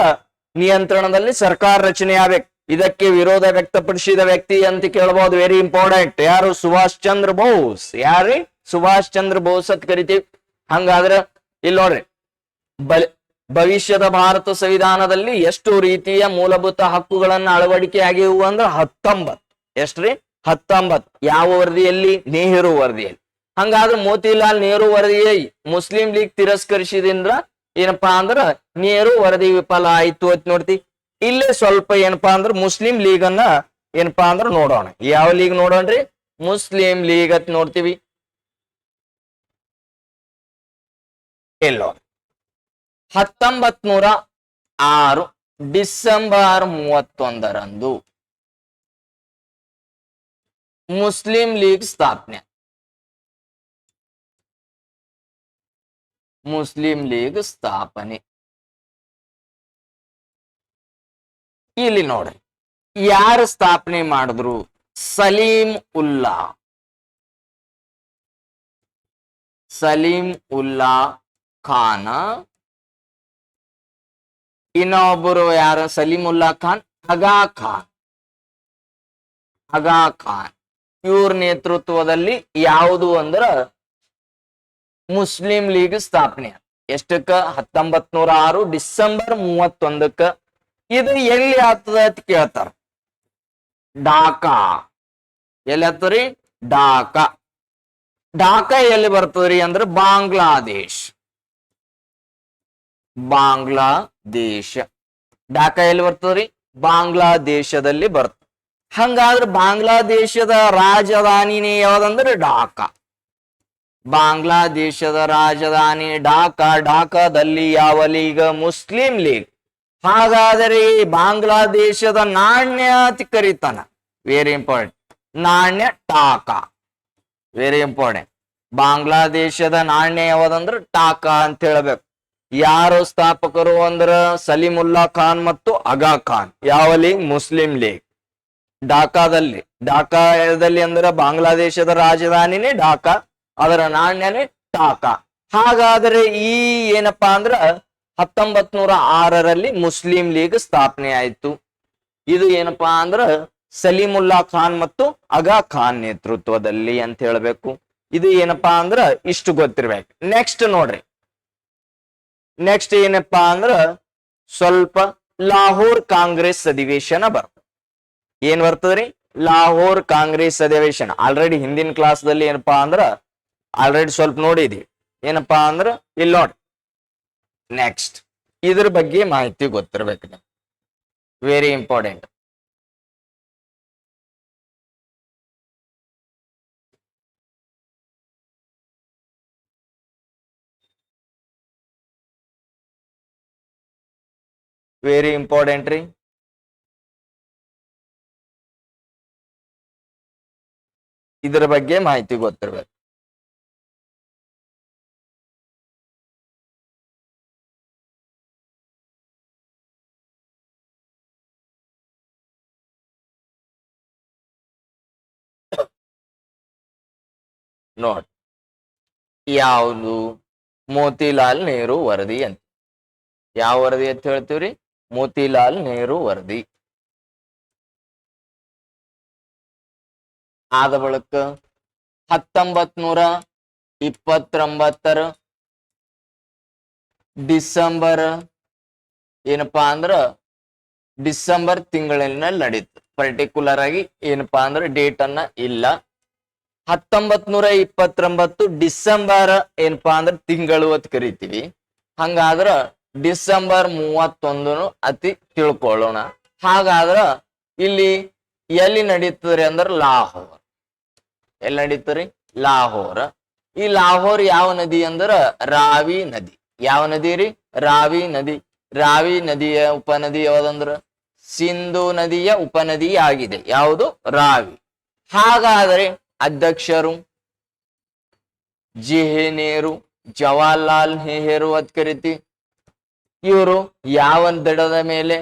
ನಿಯಂತ್ರಣದಲ್ಲಿ ಸರ್ಕಾರ ರಚನೆ ಆಗ್ಬೇಕು. ಇದಕ್ಕೆ ವಿರೋಧ ವ್ಯಕ್ತಪಡಿಸಿದ ವ್ಯಕ್ತಿ ಅಂತ ಕೇಳಬಹುದು. Very important. ಯಾರು? ಸುಭಾಷ್ ಚಂದ್ರ ಬೋಸ್. ಯಾರಿ? ಸುಭಾಷ್ ಚಂದ್ರ ಬೋಸ್ ಅಂತ ಕರಿತೀವಿ. ಹಂಗಾದ್ರ ಇಲ್ಲಿ ನೋಡ್ರಿ, ಭವಿಷ್ಯದ ಭಾರತ ಸಂವಿಧಾನದಲ್ಲಿ ಎಷ್ಟು ರೀತಿಯ ಮೂಲಭೂತ ಹಕ್ಕುಗಳನ್ನ ಅಳವಡಿಕೆ ಆಗಿವು ಅಂದ್ರ 19. ಎಷ್ಟ್ರಿ? 19. ಯಾವ ವರದಿಯಲ್ಲಿ? ನೆಹರು ವರದಿಯಲ್ಲಿ. ಹಂಗಾದ್ರೆ ಮೋತಿಲಾಲ್ ನೆಹರು ವರದಿಯ ಮುಸ್ಲಿಂ ಲೀಗ್ ತಿರಸ್ಕರಿಸಿದ್ರಿಂದ ಏನಪ್ಪಾ ಅಂದ್ರ ನೆಹರು ವರದಿ ವಿಫಲ ಆಯ್ತು ಅಂತ ನೋಡ್ತಿ. ಇಲ್ಲೇ ಸ್ವಲ್ಪ ಏನಪ್ಪಾ ಅಂದ್ರ ಮುಸ್ಲಿಂ ಲೀಗ್ ಅನ್ನ ಏನಪ್ಪಾ ಅಂದ್ರ ನೋಡೋಣ. ಯಾವ ಲೀಗ್ ನೋಡೋಣ್ರಿ? ಮುಸ್ಲಿಂ ಲೀಗ್ ಅಂತ ನೋಡ್ತೀವಿ. ಎಲ್ಲೋ 1906 ಡಿಸೆಂಬರ್ 31ರಂದು ಮುಸ್ಲಿಂ ಲೀಗ್ ಸ್ಥಾಪನೆ. ಮುಸ್ಲಿಂ ಲೀಗ್ ಸ್ಥಾಪನೆ ಇಲ್ಲಿ ನೋಡ್ರಿ, ಯಾರು ಸ್ಥಾಪನೆ ಮಾಡಿದ್ರು? ಸಲೀಂ ಉಲ್ಲಾ. ಸಲೀಂ ಉಲ್ಲಾ ಖಾನ. ಇನ್ನೊಬ್ಬರು ಯಾರು? ಸಲೀಮುಲ್ಲಾ ಖಾನ್, ಆಗಾ ಖಾನ್. ಆಗಾ ಖಾನ್ ಇವ್ರ ನೇತೃತ್ವದಲ್ಲಿ ಯಾವುದು ಅಂದ್ರ ಮುಸ್ಲಿಂ ಲೀಗ್ ಸ್ಥಾಪನೆ. ಎಷ್ಟಕ್ಕ? 1906 ಡಿಸೆಂಬರ್ 31ಕ್ಕ. ಇದು ಎಲ್ಲಿ ಆಗ್ತದ ಅಂತ ಕೇಳ್ತಾರ. ಢಾಕಾ. ಎಲ್ಲಿ ಆಗ್ತದ್ರಿ? ಢಾಕಾ. ಢಾಕಾ ಎಲ್ಲಿ ಬರ್ತದ್ರಿ ಅಂದ್ರೆ ಬಾಂಗ್ಲಾದೇಶ್. ಬಾಂಗ್ಲಾದೇಶ. ಢಾಕಾ ಎಲ್ಲಿ ಬರ್ತದ್ರಿ? ಬಾಂಗ್ಲಾದೇಶದಲ್ಲಿ ಬರ್ತದೆ. ಹಂಗಾದ್ರೆ ಬಾಂಗ್ಲಾದೇಶದ ರಾಜಧಾನಿನೇ ಯಾವ್ದಂದ್ರೆ ಢಾಕಾ. ಬಾಂಗ್ಲಾದೇಶದ ರಾಜಧಾನಿ ಢಾಕಾ. ಢಾಕಾದಲ್ಲಿ ಯಾವ ಲೀಗ್? Muslim league. ಹಾಗಾದರೆ ಬಾಂಗ್ಲಾದೇಶದ ನಾಣ್ಯ ಅಂತ ಕರೀತಾನ. Very important. ನಾಣ್ಯ ಟಾಕಾ. Very important. ಬಾಂಗ್ಲಾದೇಶದ ನಾಣ್ಯ ಯಾವ್ದಂದ್ರ ಟಾಕಾ ಅಂತ ಹೇಳ್ಬೇಕು. ಯಾರು ಸ್ಥಾಪಕರು ಅಂದ್ರ ಸಲೀಮುಲ್ಲಾ ಖಾನ್ ಮತ್ತು ಆಗಾ ಖಾನ್. ಯಾವ ಲೀಗ್? Muslim league. ಢಾಕಾದಲ್ಲಿ ಅಂದ್ರ ಬಾಂಗ್ಲಾದೇಶದ ರಾಜಧಾನಿನೇ ಢಾಕಾ, ಅದರ ನಾಣ್ಯನೇ ಟಾಕಾ. ಹಾಗಾದ್ರೆ ಈ ಏನಪ್ಪಾ ಅಂದ್ರ 1906ರಲ್ಲಿ ಮುಸ್ಲಿಂ ಲೀಗ್ ಸ್ಥಾಪನೆ ಆಯ್ತು. ಇದು ಏನಪ್ಪಾ ಅಂದ್ರ ಸಲೀಮುಲ್ಲಾ ಖಾನ್ ಮತ್ತು ಆಗಾ ಖಾನ್ ನೇತೃತ್ವದಲ್ಲಿ ಅಂತ ಹೇಳ್ಬೇಕು. ಇದು ಏನಪ್ಪಾ ಅಂದ್ರ ಇಷ್ಟು ಗೊತ್ತಿರ್ಬೇಕು. ನೆಕ್ಸ್ಟ್ ನೋಡ್ರಿ, ನೆಕ್ಸ್ಟ್ ಏನಪ್ಪಾ ಅಂದ್ರ ಸ್ವಲ್ಪ ಲಾಹೋರ್ ಕಾಂಗ್ರೆಸ್ ಅಧಿವೇಶನ ಬರ್ತದೆ. ಏನ್ ಬರ್ತದ್ರಿ? ಲಾಹೋರ್ ಕಾಂಗ್ರೆಸ್ ಅಧಿವೇಶನ. ಆಲ್ರೆಡಿ ಹಿಂದಿನ ಕ್ಲಾಸ್ದಲ್ಲಿ ಏನಪ್ಪಾ ಅಂದ್ರ ಆಲ್ರೆಡಿ ಸ್ವಲ್ಪ ನೋಡಿದೀವಿ. ಏನಪ್ಪಾ ಅಂದ್ರ ಇಲ್ಲಿ ನೋಡಿ, ನೆಕ್ಸ್ಟ್ ಇದ್ರ ಬಗ್ಗೆ ಮಾಹಿತಿ ಗೊತ್ತಿರ್ಬೇಕು. Very important. ವೆರಿ ಇಂಪಾರ್ಟೆಂಟ್ ರೀ. ಇದರ ಬಗ್ಗೆ ಮಾಹಿತಿ ಗೊತ್ತಿರ್ಬೇಕು. ನೋಡಿ, ಯಾವುದು? ಮೋತಿಲಾಲ್ ನೆಹರು ವರದಿ ಅಂತ. ಯಾವ ವರದಿ ಅಂತ ಹೇಳ್ತೀವ್ರಿ? ಮೋತಿಲಾಲ್ ನೆಹರು ವರದಿ. ಆದ ಬಳಿಕ 1929 ಡಿಸೆಂಬರ್ ಏನಪ್ಪಾ ಅಂದ್ರ ಡಿಸೆಂಬರ್ ತಿಂಗಳಿನಲ್ಲಿ ನಡೀತು. ಪರ್ಟಿಕ್ಯುಲರ್ ಆಗಿ ಏನಪ್ಪಾ ಅಂದ್ರೆ ಡೇಟ್ ಅನ್ನ ಇಲ್ಲ. 1929 ಡಿಸೆಂಬರ್ ಏನಪ್ಪಾ ಅಂದ್ರೆ ತಿಂಗಳು ಅಂತ ಕರಿತೀವಿ. ಹಂಗಾದ್ರ ಡಿಸೆಂಬರ್ 31 ಅತಿ ತಿಳ್ಕೊಳ್ಳೋಣ. ಹಾಗಾದ್ರ ಇಲ್ಲಿ ಎಲ್ಲಿ ನಡೀತದ್ರಿ ಅಂದ್ರ ಲಾಹೋರ್. ಎಲ್ಲಿ ನಡೀತದ್ರಿ? ಲಾಹೋರ್. ಈ ಲಾಹೋರ್ ಯಾವ ನದಿ ಅಂದ್ರ ರಾವಿ ನದಿ. ಯಾವ ನದಿ ರೀ? ರಾವಿ ನದಿ. ರಾವಿ ನದಿಯ ಉಪನದಿ ಯಾವ್ದಂದ್ರ ಸಿಂಧು ನದಿಯ ಉಪನದಿ ಆಗಿದೆ. ಯಾವುದು? ರಾವಿ. ಹಾಗಾದ್ರೆ ಅಧ್ಯಕ್ಷರು ನೆಹರು, ಜವಾಹರ್ಲಾಲ್ ನೆಹರು ಅಂತ ಕರಿತಿ. ಇವರು ಯಾವ ದಡದ ಮೇಲೆ?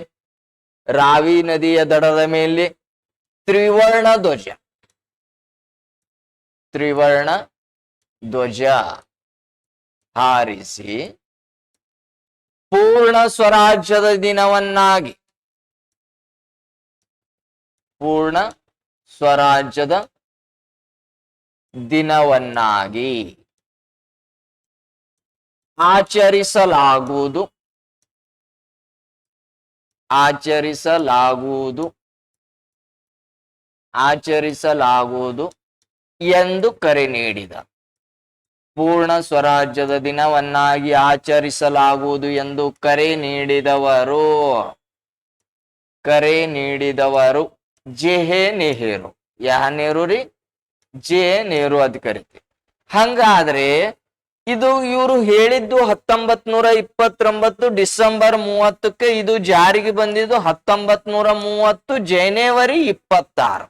ರಾವಿ ನದಿಯ ದಡದ ಮೇಲೆ ತ್ರಿವರ್ಣ ಧ್ವಜ, ತ್ರಿವರ್ಣ ಧ್ವಜ ಹಾರಿಸಿ ಪೂರ್ಣ ಸ್ವರಾಜ್ಯದ ದಿನವನ್ನಾಗಿ, ಪೂರ್ಣ ಸ್ವರಾಜ್ಯದ ದಿನವನ್ನಾಗಿ ಆಚರಿಸಲಾಗುವುದು, ಆಚರಿಸಲಾಗುವುದು, ಆಚರಿಸಲಾಗುವುದು ಎಂದು ಕರೆ ನೀಡಿದ. ಪೂರ್ಣ ಸ್ವರಾಜ್ಯದ ದಿನವನ್ನಾಗಿ ಆಚರಿಸಲಾಗುವುದು ಎಂದು ಕರೆ ನೀಡಿದವರು, ಕರೆ ನೀಡಿದವರು ನೆಹರು. ಯಾ ನೆಹರು ರೀ? ನೆಹರು ಅಂತ ಕರಿತೀವಿ. ಹಂಗಾದ್ರೆ ಇದು ಇವರು ಹೇಳಿದ್ದು 1929 ಡಿಸೆಂಬರ್ 30ಕ್ಕೆ, ಇದು ಜಾರಿಗೆ ಬಂದಿದ್ದು 1930 ಜನವರಿ 26.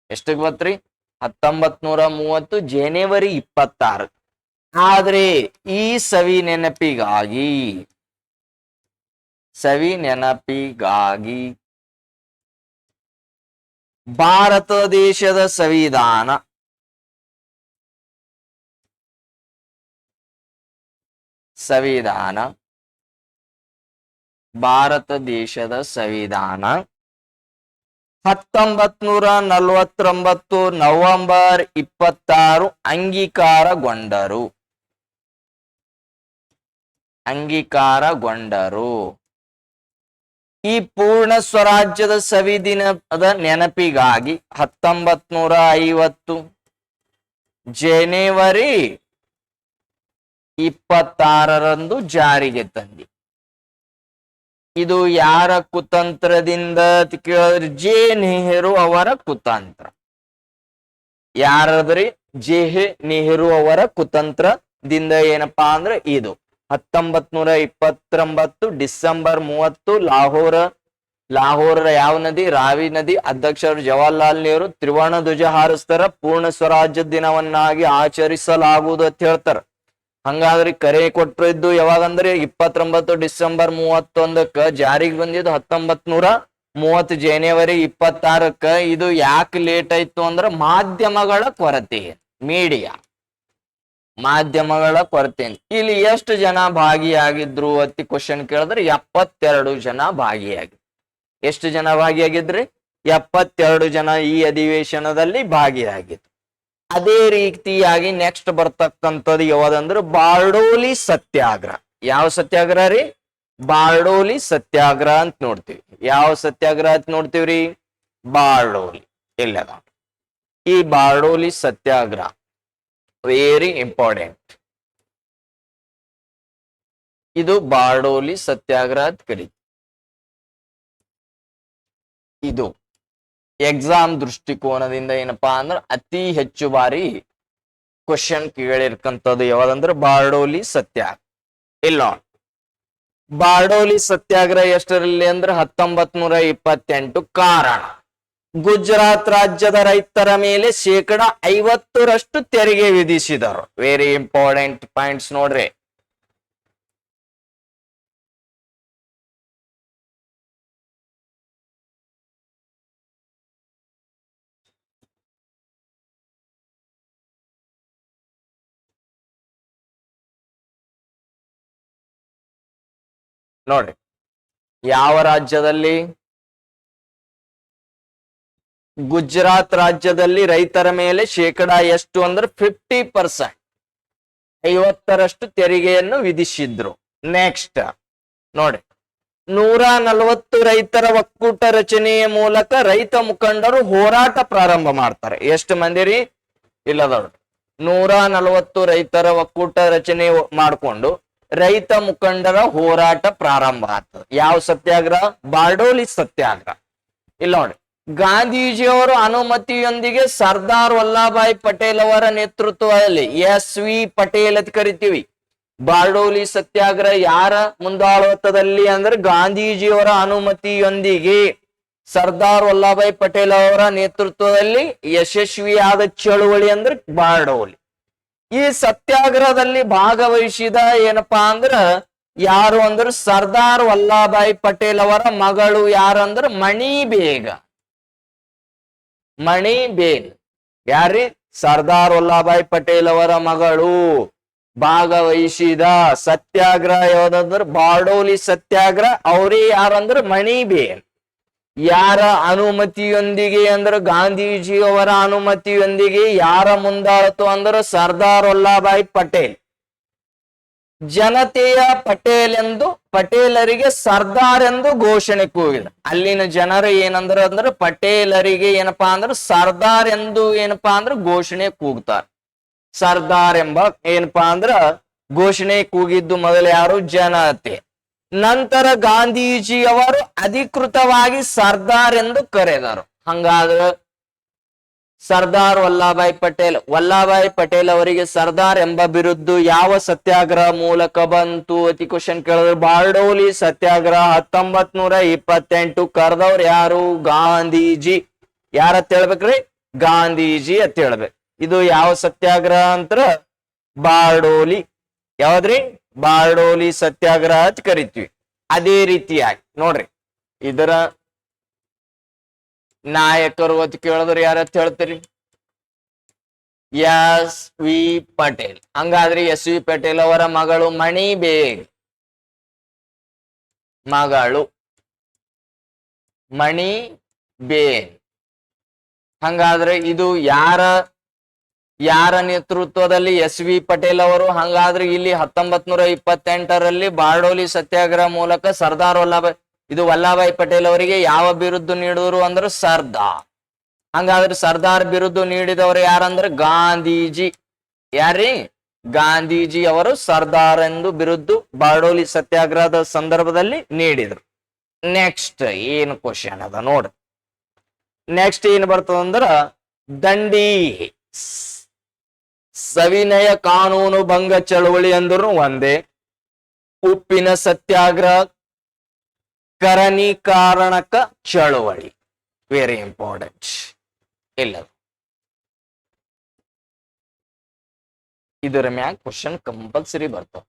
ಎಷ್ಟಕ್ಕೆ ಬತ್ರಿ? 1930 ಜನವರಿ 26. ಆದ್ರೆ ಈ ಸವಿ ನೆನಪಿಗಾಗಿ, ಸವಿ ನೆನಪಿಗಾಗಿ ಭಾರತ ದೇಶದ ಸಂವಿಧಾನ, ಸಂವಿಧಾನ, ಭಾರತ ದೇಶದ ಸಂವಿಧಾನ 1949 ನವೆಂಬರ್ 26 ಅಂಗೀಕಾರಗೊಂಡರು, ಅಂಗೀಕಾರಗೊಂಡರು. ಈ ಪೂರ್ಣ ಸ್ವರಾಜ್ಯದ ಸವಿದಿನದ ನೆನಪಿಗಾಗಿ 1950 ಜನವರಿ 26ರಂದು ಜಾರಿಗೆ ತಂದಿ. ಇದು ಯಾರ ಕುತಂತ್ರದಿಂದ ಕೇಳಿದ್ರೆ ನೆಹರು ಅವರ ಕುತಂತ್ರ. ಯಾರದ್ರಿ? ನೆಹರು ಅವರ ಕುತಂತ್ರದಿಂದ ಏನಪ್ಪಾ ಅಂದ್ರೆ ಇದು 1929 ಡಿಸೆಂಬರ್ 30 ಲಾಹೋರ್ ಯಾವ ನದಿ? ರಾವಿ ನದಿ. ಅಧ್ಯಕ್ಷರು ಜವಾಹರ್ಲಾಲ್ ನೆಹರು. ತ್ರಿವರ್ಣ ಧ್ವಜ ಹಾರಿಸ್ತಾರ. ಪೂರ್ಣ ಸ್ವರಾಜ್ಯ ದಿನವನ್ನಾಗಿ ಆಚರಿಸಲಾಗುವುದು ಅಂತ ಹೇಳ್ತಾರ. ಹಂಗಾದ್ರೆ ಕರೆ ಕೊಟ್ಟಿದ್ದು ಯಾವಾಗಂದ್ರೆ 29 ಡಿಸೆಂಬರ್ 31ಕ್ಕ, ಜಾರಿಗೆ ಬಂದಿದ್ದು 1930 ಜನವರಿ 26ಕ್ಕ. ಇದು ಯಾಕೆ ಲೇಟ್ ಆಯ್ತು ಅಂದ್ರೆ ಮಾಧ್ಯಮಗಳ ಕೊರತೆ, ಮೀಡಿಯಾ, ಮಾಧ್ಯಮಗಳ ಕೊರತೆ. ಇಲ್ಲಿ ಎಷ್ಟು ಜನ ಭಾಗಿಯಾಗಿದ್ರು ಅತಿ ಕ್ವಶನ್ ಕೇಳಿದ್ರೆ 72 ಜನ ಭಾಗಿಯಾಗಿದ್ರು. ಎಷ್ಟು ಜನ ಭಾಗಿಯಾಗಿದ್ರಿ? 72 ಜನ ಈ ಅಧಿವೇಶನದಲ್ಲಿ ಭಾಗಿಯಾಗಿದ್ರು. ಅದೇ ರೀತಿಯಾಗಿ ನೆಕ್ಸ್ಟ್ ಬರ್ತಕ್ಕಂಥದ್ದು ಯಾವ್ದಂದ್ರೆ ಬಾರ್ಡೋಲಿ ಸತ್ಯಾಗ್ರಹ. ಯಾವ ಸತ್ಯಾಗ್ರಹ ರೀ? ಬಾರ್ಡೋಲಿ ಸತ್ಯಾಗ್ರಹ ಅಂತ ನೋಡ್ತೀವಿ. ಯಾವ ಸತ್ಯಾಗ್ರಹ ಅಂತ ನೋಡ್ತೀವ್ರಿ? ಬಾರ್ಡೋಲಿ. ಎಲ್ಲದ ಈ ಬಾರ್ಡೋಲಿ ಸತ್ಯಾಗ್ರಹ ವೆರಿ ಇಂಪಾರ್ಟೆಂಟ್. ಇದು ಬಾರ್ಡೋಲಿ ಸತ್ಯಾಗ್ರಹ ಅಂತ ಕರೀತೀವಿ. ಇದು ಎಕ್ಸಾಮ್ ದೃಷ್ಟಿಕೋನದಿಂದ ಏನಪ್ಪಾ ಅಂದ್ರೆ ಅತಿ ಹೆಚ್ಚು ಬಾರಿ ಕ್ವಶನ್ ಕೇಳಿರ್ತಕ್ಕಂಥದ್ದು ಯಾವ್ದಂದ್ರೆ ಬಾರ್ಡೋಲಿ ಸತ್ಯಾಗ್ರಹ. ಇಲ್ಲ, ಬಾರ್ಡೋಲಿ ಸತ್ಯಾಗ್ರಹ ಎಷ್ಟರಲ್ಲಿ ಅಂದ್ರೆ 1928. ಕಾರಣ, ಗುಜರಾತ್ ರಾಜ್ಯದ ರೈತರ ಮೇಲೆ 50% ತೆರಿಗೆ ವಿಧಿಸಿದರು. ವೆರಿ ಇಂಪಾರ್ಟೆಂಟ್ ಪಾಯಿಂಟ್ಸ್ ನೋಡ್ರಿ. ನೋಡ್ರಿ, ಯಾವ ರಾಜ್ಯದಲ್ಲಿ? ಗುಜರಾತ್ ರಾಜ್ಯದಲ್ಲಿ ರೈತರ ಮೇಲೆ ಎಷ್ಟು ಅಂದ್ರೆ 50%, 50% ತೆರಿಗೆಯನ್ನು ವಿಧಿಸಿದ್ರು. ನೆಕ್ಸ್ಟ್ ನೋಡಿ, 140 ರೈತರ ಒಕ್ಕೂಟ ರಚನೆಯ ಮೂಲಕ ರೈತ ಮುಖಂಡರು ಹೋರಾಟ ಪ್ರಾರಂಭ ಮಾಡ್ತಾರೆ. ಎಷ್ಟು ಮಂದಿ ರೀ? ಇಲ್ಲದವ್ರು 140 ರೈತರ ಒಕ್ಕೂಟ ರಚನೆ ಮಾಡ್ಕೊಂಡು ರೈತ ಮುಖಂಡರ ಹೋರಾಟ ಪ್ರಾರಂಭ ಆಗ್ತದೆ. ಯಾವ ಸತ್ಯಾಗ್ರಹ? ಬಾರ್ಡೋಲಿ ಸತ್ಯಾಗ್ರಹ. ಇಲ್ಲ ನೋಡಿ, ಗಾಂಧೀಜಿಯವರ ಅನುಮತಿಯೊಂದಿಗೆ ಸರ್ದಾರ್ ವಲ್ಲಭಾಯ್ ಪಟೇಲ್ ಅವರ ನೇತೃತ್ವದಲ್ಲಿ SV ಪಟೇಲ್ ಅಂತ ಕರಿತೀವಿ. ಬಾರ್ಡೋಲಿ ಸತ್ಯಾಗ್ರಹ ಯಾರ ಮುಂದಾಳತ್ವದಲ್ಲಿ ಅಂದ್ರೆ ಗಾಂಧೀಜಿಯವರ ಅನುಮತಿಯೊಂದಿಗೆ ಸರ್ದಾರ್ ವಲ್ಲಭಾಯ್ ಪಟೇಲ್ ಅವರ ನೇತೃತ್ವದಲ್ಲಿ ಯಶಸ್ವಿಯಾದ ಚಳುವಳಿ ಅಂದ್ರೆ ಬಾರ್ಡೋಲಿ. ಈ ಸತ್ಯಾಗ್ರಹದಲ್ಲಿ ಭಾಗವಹಿಸಿದ ಏನಪ್ಪಾ ಅಂದ್ರ ಯಾರು ಅಂದ್ರೆ ಸರ್ದಾರ್ ವಲ್ಲಭಾಯ್ ಪಟೇಲ್ ಅವರ ಮಗಳು ಯಾರಂದ್ರ ಮಣಿ ಬೇಗ. ಮಣಿ ಬೇನ್ ಯಾರಿ ಸರ್ದಾರ್ ವಲ್ಲಭಾಯ್ ಪಟೇಲ್ ಅವರ ಮಗಳು ಭಾಗವಹಿಸಿದ ಸತ್ಯಾಗ್ರಹ ಯಾವ್ದಂದ್ರ ಬಾರ್ಡೋಲಿ ಸತ್ಯಾಗ್ರಹ. ಅವರೇ ಯಾರಂದ್ರ ಮಣಿ ಬೇನ್. ಯಾರ ಅನುಮತಿಯೊಂದಿಗೆ ಅಂದ್ರೆ ಗಾಂಧೀಜಿಯವರ ಅನುಮತಿಯೊಂದಿಗೆ ಯಾರ ಮುಂದಾಳತು ಅಂದ್ರೆ ಸರ್ದಾರ್ ವಲ್ಲಭಾಯ್ ಪಟೇಲ್. ಜನತೆಯ ಪಟೇಲ್ ಎಂದು ಪಟೇಲರಿಗೆ ಸರ್ದಾರ್ ಎಂದು ಘೋಷಣೆ ಕೂಗಿದೆ. ಅಲ್ಲಿನ ಜನರು ಏನಂದ್ರ ಅಂದ್ರೆ ಪಟೇಲರಿಗೆ ಏನಪ್ಪಾ ಅಂದ್ರೆ ಸರ್ದಾರ್ ಎಂದು ಏನಪ್ಪಾ ಅಂದ್ರೆ ಘೋಷಣೆ ಕೂಗ್ತಾರೆ. ಸರ್ದಾರ್ ಎಂಬ ಏನಪ್ಪಾ ಅಂದ್ರ ಘೋಷಣೆ ಕೂಗಿದ್ದು ಮೊದಲು ಯಾರು? ಜನತೆ. ನಂತರ ಗಾಂಧೀಜಿಯವರು ಅಧಿಕೃತವಾಗಿ ಸರ್ದಾರ್ ಎಂದು ಕರೆದರು. ಹಂಗಾದ್ರೆ ಸರ್ದಾರ್ ವಲ್ಲಭಾಯ್ ಪಟೇಲ್ ಅವರಿಗೆ ಸರ್ದಾರ್ ಎಂಬ ಬಿರುದು ಯಾವ ಸತ್ಯಾಗ್ರಹ ಮೂಲಕ ಬಂತು ಅತಿ ಕ್ವಶನ್ ಕೇಳಿದ್ರು. ಬಾರ್ಡೋಲಿ ಸತ್ಯಾಗ್ರಹ 1928 ಕರೆದವ್ರು ಯಾರು? ಗಾಂಧೀಜಿ. ಯಾರತ್ ಹೇಳ್ಬೇಕ್ರಿ? ಗಾಂಧೀಜಿ ಅಂತ ಹೇಳ್ಬೇಕು. ಇದು ಯಾವ ಸತ್ಯಾಗ್ರಹ ಅಂತ? ಬಾರ್ಡೋಲಿ. ಯಾವ್ದ್ರಿ? ಬಾರ್ಡೋಲಿ ಸತ್ಯಾಗ್ರಹ ಅಂತ ಕರಿತೀವಿ. ಅದೇ ರೀತಿಯಾಗಿ ನೋಡ್ರಿ ಇದರ ನಾಯಕರು ಅಂತ ಕೇಳಿದ್ರೆ ಯಾರತ್ ಹೇಳ್ತೀರಿ? SV ಪಟೇಲ್. ಹಂಗಾದ್ರೆ SV ಪಟೇಲ್ ಅವರ ಮಗಳು ಮಣಿ ಬೇಗ್. ಮಗಳು ಮಣಿ ಬೇನ್. ಹಂಗಾದ್ರೆ ಇದು ಯಾರ ನೇತೃತ್ವದಲ್ಲಿ? SV ಪಟೇಲ್ ಅವರು. ಹಂಗಾದ್ರೆ ಇಲ್ಲಿ 1928ರಲ್ಲಿ ಬಾರ್ಡೋಲಿ ಸತ್ಯಾಗ್ರಹ ಮೂಲಕ ಸರ್ದಾರ್ ವಲ್ಲಭಾಯ್ ಪಟೇಲ್ ಅವರಿಗೆ ಯಾವ ಬಿರುದು ನೀಡಿದ್ರು ಅಂದ್ರೆ ಸರ್ದಾರ್. ಹಂಗಾದ್ರೆ ಸರ್ದಾರ್ ಬಿರುದು ನೀಡಿದವರು ಯಾರಂದ್ರೆ ಗಾಂಧೀಜಿ. ಯಾರೀ? ಗಾಂಧೀಜಿ ಅವರು ಸರ್ದಾರ್ ಎಂದು ಬಿರುದು ಬಾರ್ಡೋಲಿ ಸತ್ಯಾಗ್ರಹದ ಸಂದರ್ಭದಲ್ಲಿ ನೀಡಿದ್ರು. ನೆಕ್ಸ್ಟ್ ಏನು ಕ್ವಶನ್ ಅದ ನೋಡ್ರಿ. ನೆಕ್ಸ್ಟ್ ಏನ್ ಬರ್ತದಂದ್ರ ದಂಡಿ ಸವಿನಯ ಕಾನೂನು ಭಂಗ ಚಳವಳಿ ಅಂದ್ರು ಒಂದೇ. ಉಪ್ಪಿನ ಸತ್ಯಾಗ್ರಹ, ಕರನೀಕರಣಕ ಚಳವಳಿ. Very important. ಇಲ್ಲ ಇದರ ಮ್ಯಾಗ ಕ್ವಶನ್ ಕಂಪಲ್ಸರಿ ಬರ್ತಾವ.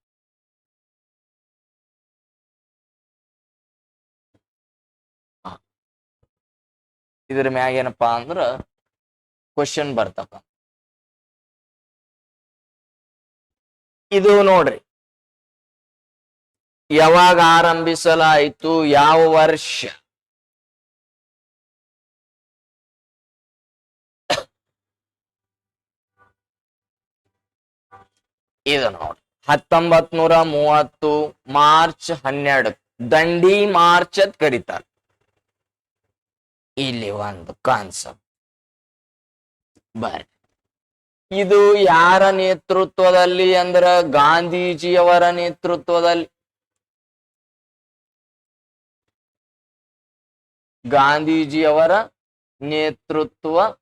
ಇದ್ರ ಮ್ಯಾಗ ಏನಪ್ಪಾ ಅಂದ್ರ ಕ್ವಶನ್ ಬರ್ತಪ್ಪ. ಇದು ನೋಡ್ರಿ ಯಾವಾಗ ಆರಂಭಿಸಲಾಯಿತು? ಯಾವ ವರ್ಷ? ಇದು ನೋಡ್ರಿ 1930 ಮಾರ್ಚ್ 12 ದಂಡಿ ಮಾರ್ಚ್ ಅಂತ ಕರೀತಾರೆ. ಇಲ್ಲಿ ಒಂದು ಕಾನ್ಸೆಪ್ಟ್ ಬರ್ರಿ. ಇದು ಯಾರ ನೇತೃತ್ವದಲ್ಲಿ ಅಂದ್ರ ಗಾಂಧೀಜಿಯವರ ನೇತೃತ್ವದಲ್ಲಿ. ಗಾಂಧೀಜಿಯವರ ನೇತೃತ್ವದಲ್ಲಿ.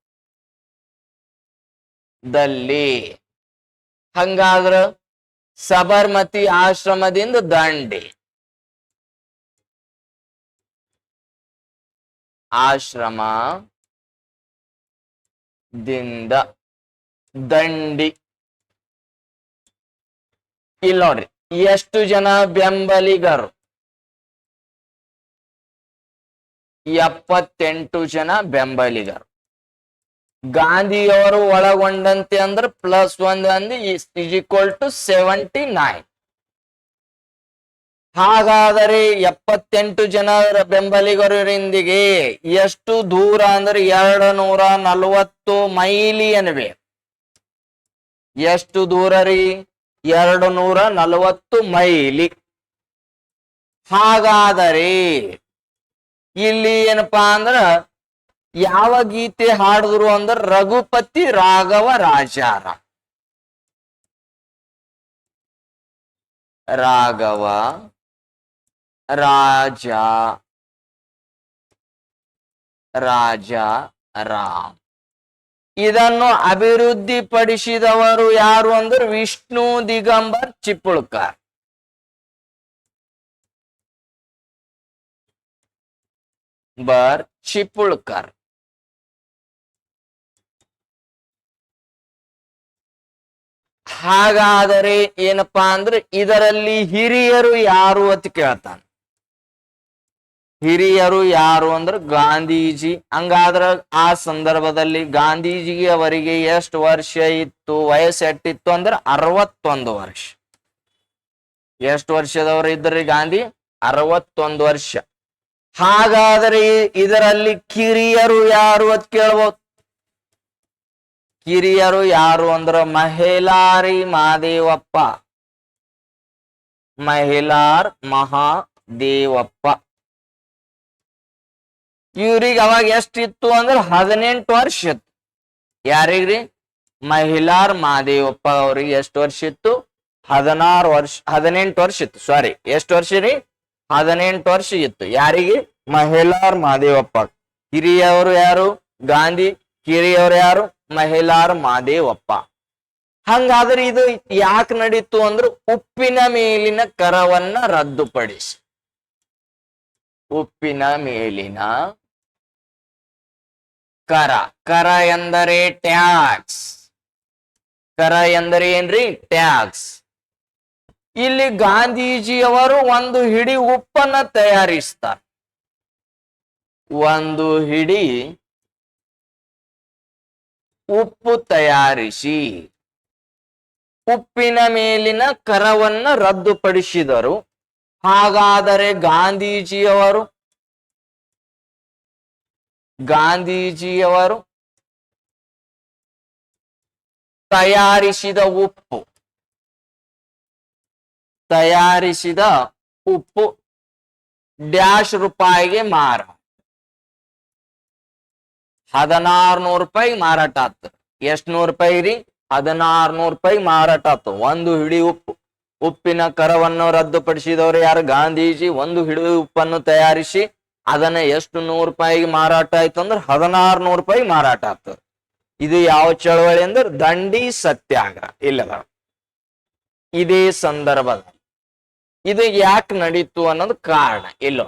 ಹಂಗಾದ್ರ ಸಬರ್ಮತಿ ಆಶ್ರಮದಿಂದ ದಂಡಿ ಆಶ್ರಮದಿಂದ ದಂಡಿ. ಇಲ್ಲಿ ನೋಡ್ರಿ ಎಷ್ಟು ಜನ ಬೆಂಬಲಿಗರು? 78 ಜನ ಬೆಂಬಲಿಗರು. ಗಾಂಧಿಯವರು ಒಳಗೊಂಡಂತೆ ಅಂದ್ರೆ +1 ಅಂದ್ =79. ಹಾಗಾದರೆ 78 ಜನ ಬೆಂಬಲಿಗರೊಂದಿಗೆ ಎಷ್ಟು ದೂರ ಅಂದ್ರೆ 240 ಮೈಲಿ ಅನ್ವೆ. ಎಷ್ಟು ದೂರ ರೀ? 240 ಮೈಲಿ. ಹಾಗಾದರೆ ಇಲ್ಲಿ ಏನಪ್ಪಾ ಅಂದ್ರ ಯಾವ ಗೀತೆ ಹಾಡಿದ್ರು ಅಂದ್ರ ರಘುಪತಿ ರಾಘವ ರಾಜಾರಾಮ್. ರಾಘವ ರಾಜ ರಾಜ ರಾಮ್. ಇದನ್ನು ಅಭಿವೃದ್ಧಿಪಡಿಸಿದವರು ಯಾರು ಅಂದ್ರೆ ವಿಷ್ಣು ದಿಗಂಬರ್ ಚಿಪ್ಳುಕರ್. ಚಿಪ್ಳುಕರ್. ಹಾಗಾದರೆ ಏನಪ್ಪಾ ಅಂದ್ರೆ ಇದರಲ್ಲಿ ಹಿರಿಯರು ಯಾರು ಅಂತ ಕೇಳ್ತಾನೆ. ಹಿರಿಯರು ಯಾರು ಅಂದ್ರೆ ಗಾಂಧೀಜಿ. ಹಂಗಾದ್ರ ಆ ಸಂದರ್ಭದಲ್ಲಿ ಗಾಂಧೀಜಿಗೆ ಅವರಿಗೆ ಎಷ್ಟು ವರ್ಷ ಇತ್ತು, ವಯಸ್ಸು ಎಷ್ಟಿತ್ತು ಅಂದ್ರೆ 61 ವರ್ಷ. ಎಷ್ಟು ವರ್ಷದವರು ಇದ್ರಿ ಗಾಂಧಿ? 61 ವರ್ಷ. ಹಾಗಾದರೆ ಇದರಲ್ಲಿ ಕಿರಿಯರು ಯಾರು ಅಂತ ಕೇಳ್ಬೋದು. ಕಿರಿಯರು ಯಾರು ಅಂದ್ರ ಮಹಿಲಾರಿ ಮಹಾದೇವಪ್ಪ. ಮಹಿಲಾರ್ ಮಹಾದೇವಪ್ಪ. ಇವ್ರಿಗೆ ಅವಾಗ ಎಷ್ಟಿತ್ತು ಅಂದ್ರೆ 18 ವರ್ಷ ಇತ್ತು. ಯಾರಿಗ್ರಿ? ಮಹಿಲಾರ್ ಮಹಾದೇವಪ್ಪ ಅವ್ರಿಗೆ ಎಷ್ಟು ವರ್ಷ ಇತ್ತು? 18 ವರ್ಷ ಇತ್ತು. ಸಾರಿ, ಎಷ್ಟು ವರ್ಷ ರೀ? 18 ವರ್ಷ ಇತ್ತು. ಯಾರಿಗೆ? ಮಹಿಲಾರ್ ಮಹಾದೇವಪ್ಪ. ಹಿರಿಯವರು ಯಾರು? ಗಾಂಧಿ. ಕಿರಿಯವರು ಯಾರು? ಮಹಿಲಾರ್ ಮಹಾದೇವಪ್ಪ. ಹಂಗಾದ್ರೆ ಇದು ಯಾಕೆ ನಡೀತು ಅಂದ್ರೆ ಉಪ್ಪಿನ ಮೇಲಿನ ಕರವನ್ನ ರದ್ದುಪಡಿಸಿ. ಉಪ್ಪಿನ ಮೇಲಿನ ಕರ. ಕರ ಎಂದರೆ ಟ್ಯಾಕ್ಸ್. ಕರ ಎಂದರೆ ಏನ್ರಿ? ಟ್ಯಾಕ್ಸ್. ಇಲ್ಲಿ ಗಾಂಧೀಜಿಯವರು ಒಂದು ಹಿಡಿ ಉಪ್ಪನ್ನ ತಯಾರಿಸ್ತಾರೆ. ಒಂದು ಹಿಡಿ ಉಪ್ಪು ತಯಾರಿಸಿ ಉಪ್ಪಿನ ಮೇಲಿನ ಕರವನ್ನ ರದ್ದುಪಡಿಸಿದರು. ಹಾಗಾದರೆ ಗಾಂಧೀಜಿಯವರು ತಯಾರಿಸಿದ ಉಪ್ಪು ಡ್ಯಾಶ್ ರೂಪಾಯಿಗೆ ಮಾರ 1600 ರೂಪಾಯಿ ಮಾರಾಟ ಆತು. ಎಷ್ಟು 100 ರೂಪಾಯಿ ರೀ? 1600 ರೂಪಾಯಿ ಮಾರಾಟ ಆತು ಒಂದು ಹಿಡಿ ಉಪ್ಪು. ಉಪ್ಪಿನ ಕರವನ್ನು ರದ್ದುಪಡಿಸಿದವರು ಯಾರು? ಗಾಂಧೀಜಿ. ಒಂದು ಹಿಡಿ ಉಪ್ಪನ್ನು ತಯಾರಿಸಿ ಅದನ್ನ ಎಷ್ಟು 100 ರೂಪಾಯಿಗೆ ಮಾರಾಟ ಆಯ್ತು ಅಂದ್ರೆ 1600 ರೂಪಾಯಿ ಮಾರಾಟ ಆಗ್ತದೆ. ಇದು ಯಾವ ಚಳವಳಿ ಅಂದ್ರೆ ದಂಡಿ ಸತ್ಯಾಗ್ರಹ. ಇಲ್ಲ, ಇದೇ ಸಂದರ್ಭದಲ್ಲಿ ಇದು ಯಾಕೆ ನಡೀತು ಅನ್ನೋದು ಕಾರಣ. ಇಲ್ಲ,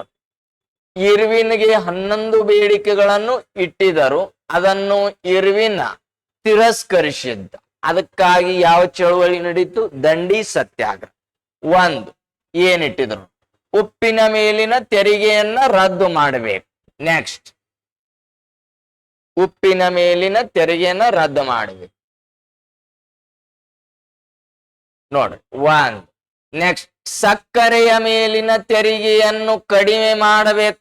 ಇರ್ವಿನ್ಗೆ 11 ಬೇಡಿಕೆಗಳನ್ನು ಇಟ್ಟಿದರು. ಅದನ್ನು ಇರ್ವಿನ್ ತಿರಸ್ಕರಿಸಿದ್ದ. ಅದಕ್ಕಾಗಿ ಯಾವ ಚಳವಳಿ ನಡೀತು? ದಂಡಿ ಸತ್ಯಾಗ್ರಹ. ಒಂದು ಏನಿಟ್ಟಿದ್ರು? ಉಪ್ಪಿನ ಮೇಲಿನ ತೆರಿಗೆಯನ್ನ ರದ್ದು ಮಾಡಬೇಕು. ನೆಕ್ಸ್ಟ್ ಉಪ್ಪಿನ ಮೇಲಿನ ತೆರಿಗೆಯನ್ನ ರದ್ದು ಮಾಡಬೇಕು. ನೋಡ್ರಿ, ಒಂದು. ನೆಕ್ಸ್ಟ್ ಸಕ್ಕರೆಯ ಮೇಲಿನ ತೆರಿಗೆಯನ್ನು ಕಡಿಮೆ ಮಾಡಬೇಕು.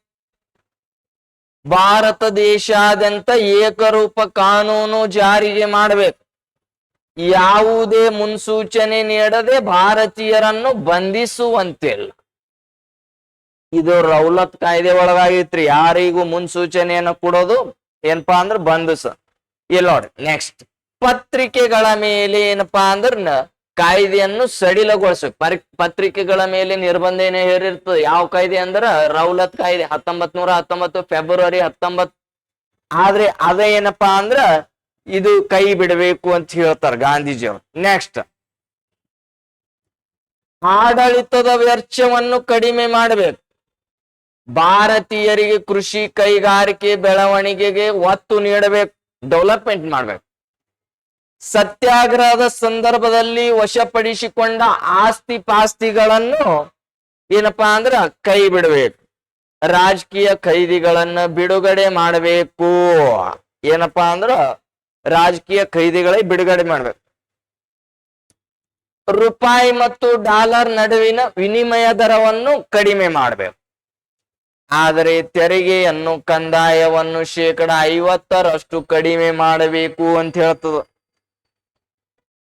ಭಾರತ ದೇಶಾದ್ಯಂತ ಏಕರೂಪ ಕಾನೂನು ಜಾರಿಗೆ ಮಾಡಬೇಕು. ಯಾವುದೇ ಮುನ್ಸೂಚನೆ ನೀಡದೆ ಭಾರತೀಯರನ್ನು ಬಂಧಿಸುವಂತಿಲ್ಲ. ಇದು ರೌಲತ್ ಕಾಯ್ದೆ ಒಳಗಾಗಿತ್ರಿ. ಯಾರಿಗೂ ಮುನ್ಸೂಚನೆಯನ್ನು ಕೊಡೋದು ಏನಪ್ಪಾ ಅಂದ್ರೆ ಬಂಧಿಸ. ಇಲ್ಲ ನೋಡ್ರಿ. ನೆಕ್ಸ್ಟ್ ಪತ್ರಿಕೆಗಳ ಮೇಲೆ ಏನಪ್ಪಾ ಅಂದ್ರ ಕಾಯ್ದೆಯನ್ನು ಸಡಿಲಗೊಳಿಸ್ಬೇಕು. ಪತ್ರಿಕೆಗಳ ಮೇಲೆ ನಿರ್ಬಂಧ ಏನೇ ಹೇರಿರ್ತದೆ. ಯಾವ ಕಾಯ್ದೆ ಅಂದ್ರ ರೌಲತ್ ಕಾಯ್ದೆ 1919 ಫೆಬ್ರವರಿ 19. ಆದ್ರೆ ಅದೇ ಏನಪ್ಪಾ ಅಂದ್ರ ಇದು ಕೈ ಬಿಡಬೇಕು ಅಂತ ಹೇಳ್ತಾರ ಗಾಂಧೀಜಿಯವರು. ನೆಕ್ಸ್ಟ್ ಆಡಳಿತದ ವೆಚ್ಚವನ್ನು ಕಡಿಮೆ ಮಾಡಬೇಕು. ಭಾರತೀಯರಿಗೆ ಕೃಷಿ ಕೈಗಾರಿಕೆ ಬೆಳವಣಿಗೆಗೆ ಒತ್ತು ನೀಡಬೇಕು. ಡೆವಲಪ್ಮೆಂಟ್ ಮಾಡ್ಬೇಕು. ಸತ್ಯಾಗ್ರಹದ ಸಂದರ್ಭದಲ್ಲಿ ವಶಪಡಿಸಿಕೊಂಡ ಆಸ್ತಿ ಪಾಸ್ತಿಗಳನ್ನು ಏನಪ್ಪಾ ಅಂದ್ರ ಕೈ ಬಿಡಬೇಕು. ರಾಜಕೀಯ ಖೈದಿಗಳನ್ನ ಬಿಡುಗಡೆ ಮಾಡಬೇಕು. ಏನಪ್ಪಾ ಅಂದ್ರ ರಾಜಕೀಯ ಖೈದಿಗಳಿಗೆ ಬಿಡುಗಡೆ ಮಾಡ್ಬೇಕು. ರೂಪಾಯಿ ಮತ್ತು ಡಾಲರ್ ನಡುವಿನ ವಿನಿಮಯ ದರವನ್ನು ಕಡಿಮೆ ಮಾಡಬೇಕು. ಆದರೆ ತೆರಿಗೆಯನ್ನು ಕಂದಾಯವನ್ನು 50% ಕಡಿಮೆ ಮಾಡಬೇಕು ಅಂತ ಹೇಳ್ತದ.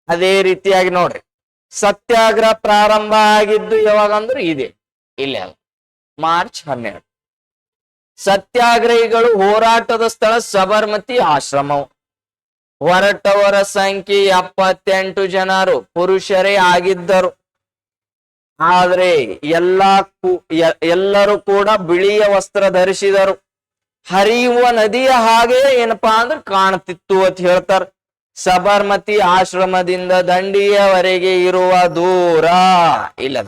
ಅದೇ ರೀತಿಯಾಗಿ ನೋಡ್ರಿ, ಸತ್ಯಾಗ್ರಹ ಪ್ರಾರಂಭ ಆಗಿದ್ದು ಯಾವಾಗ ಅಂದ್ರೆ ಇದೆ ಇಲ್ಲ, ಮಾರ್ಚ್ 12. ಸತ್ಯಾಗ್ರಹಿಗಳು ಹೋರಾಟದ ಸ್ಥಳ ಸಬರ್ಮತಿ ಆಶ್ರಮವು. ಹೊರಟವರ ಸಂಖ್ಯೆ 78 ಜನರು ಪುರುಷರೇ ಆಗಿದ್ದರು. ಆದ್ರೆ ಎಲ್ಲರೂ ಕೂಡ ಬಿಳಿಯ ವಸ್ತ್ರ ಧರಿಸಿದರು ಹರಿಯುವ ನದಿಯ ಹಾಗೆ ಏನಪ್ಪಾ ಅಂದ್ರೆ ಕಾಣ್ತಿತ್ತು ಅಂತ ಹೇಳ್ತಾರ. ಸಬರ್ಮತಿ ಆಶ್ರಮದಿಂದ ದಂಡಿಯವರೆಗೆ ಇರುವ ದೂರ ಇಲ್ಲ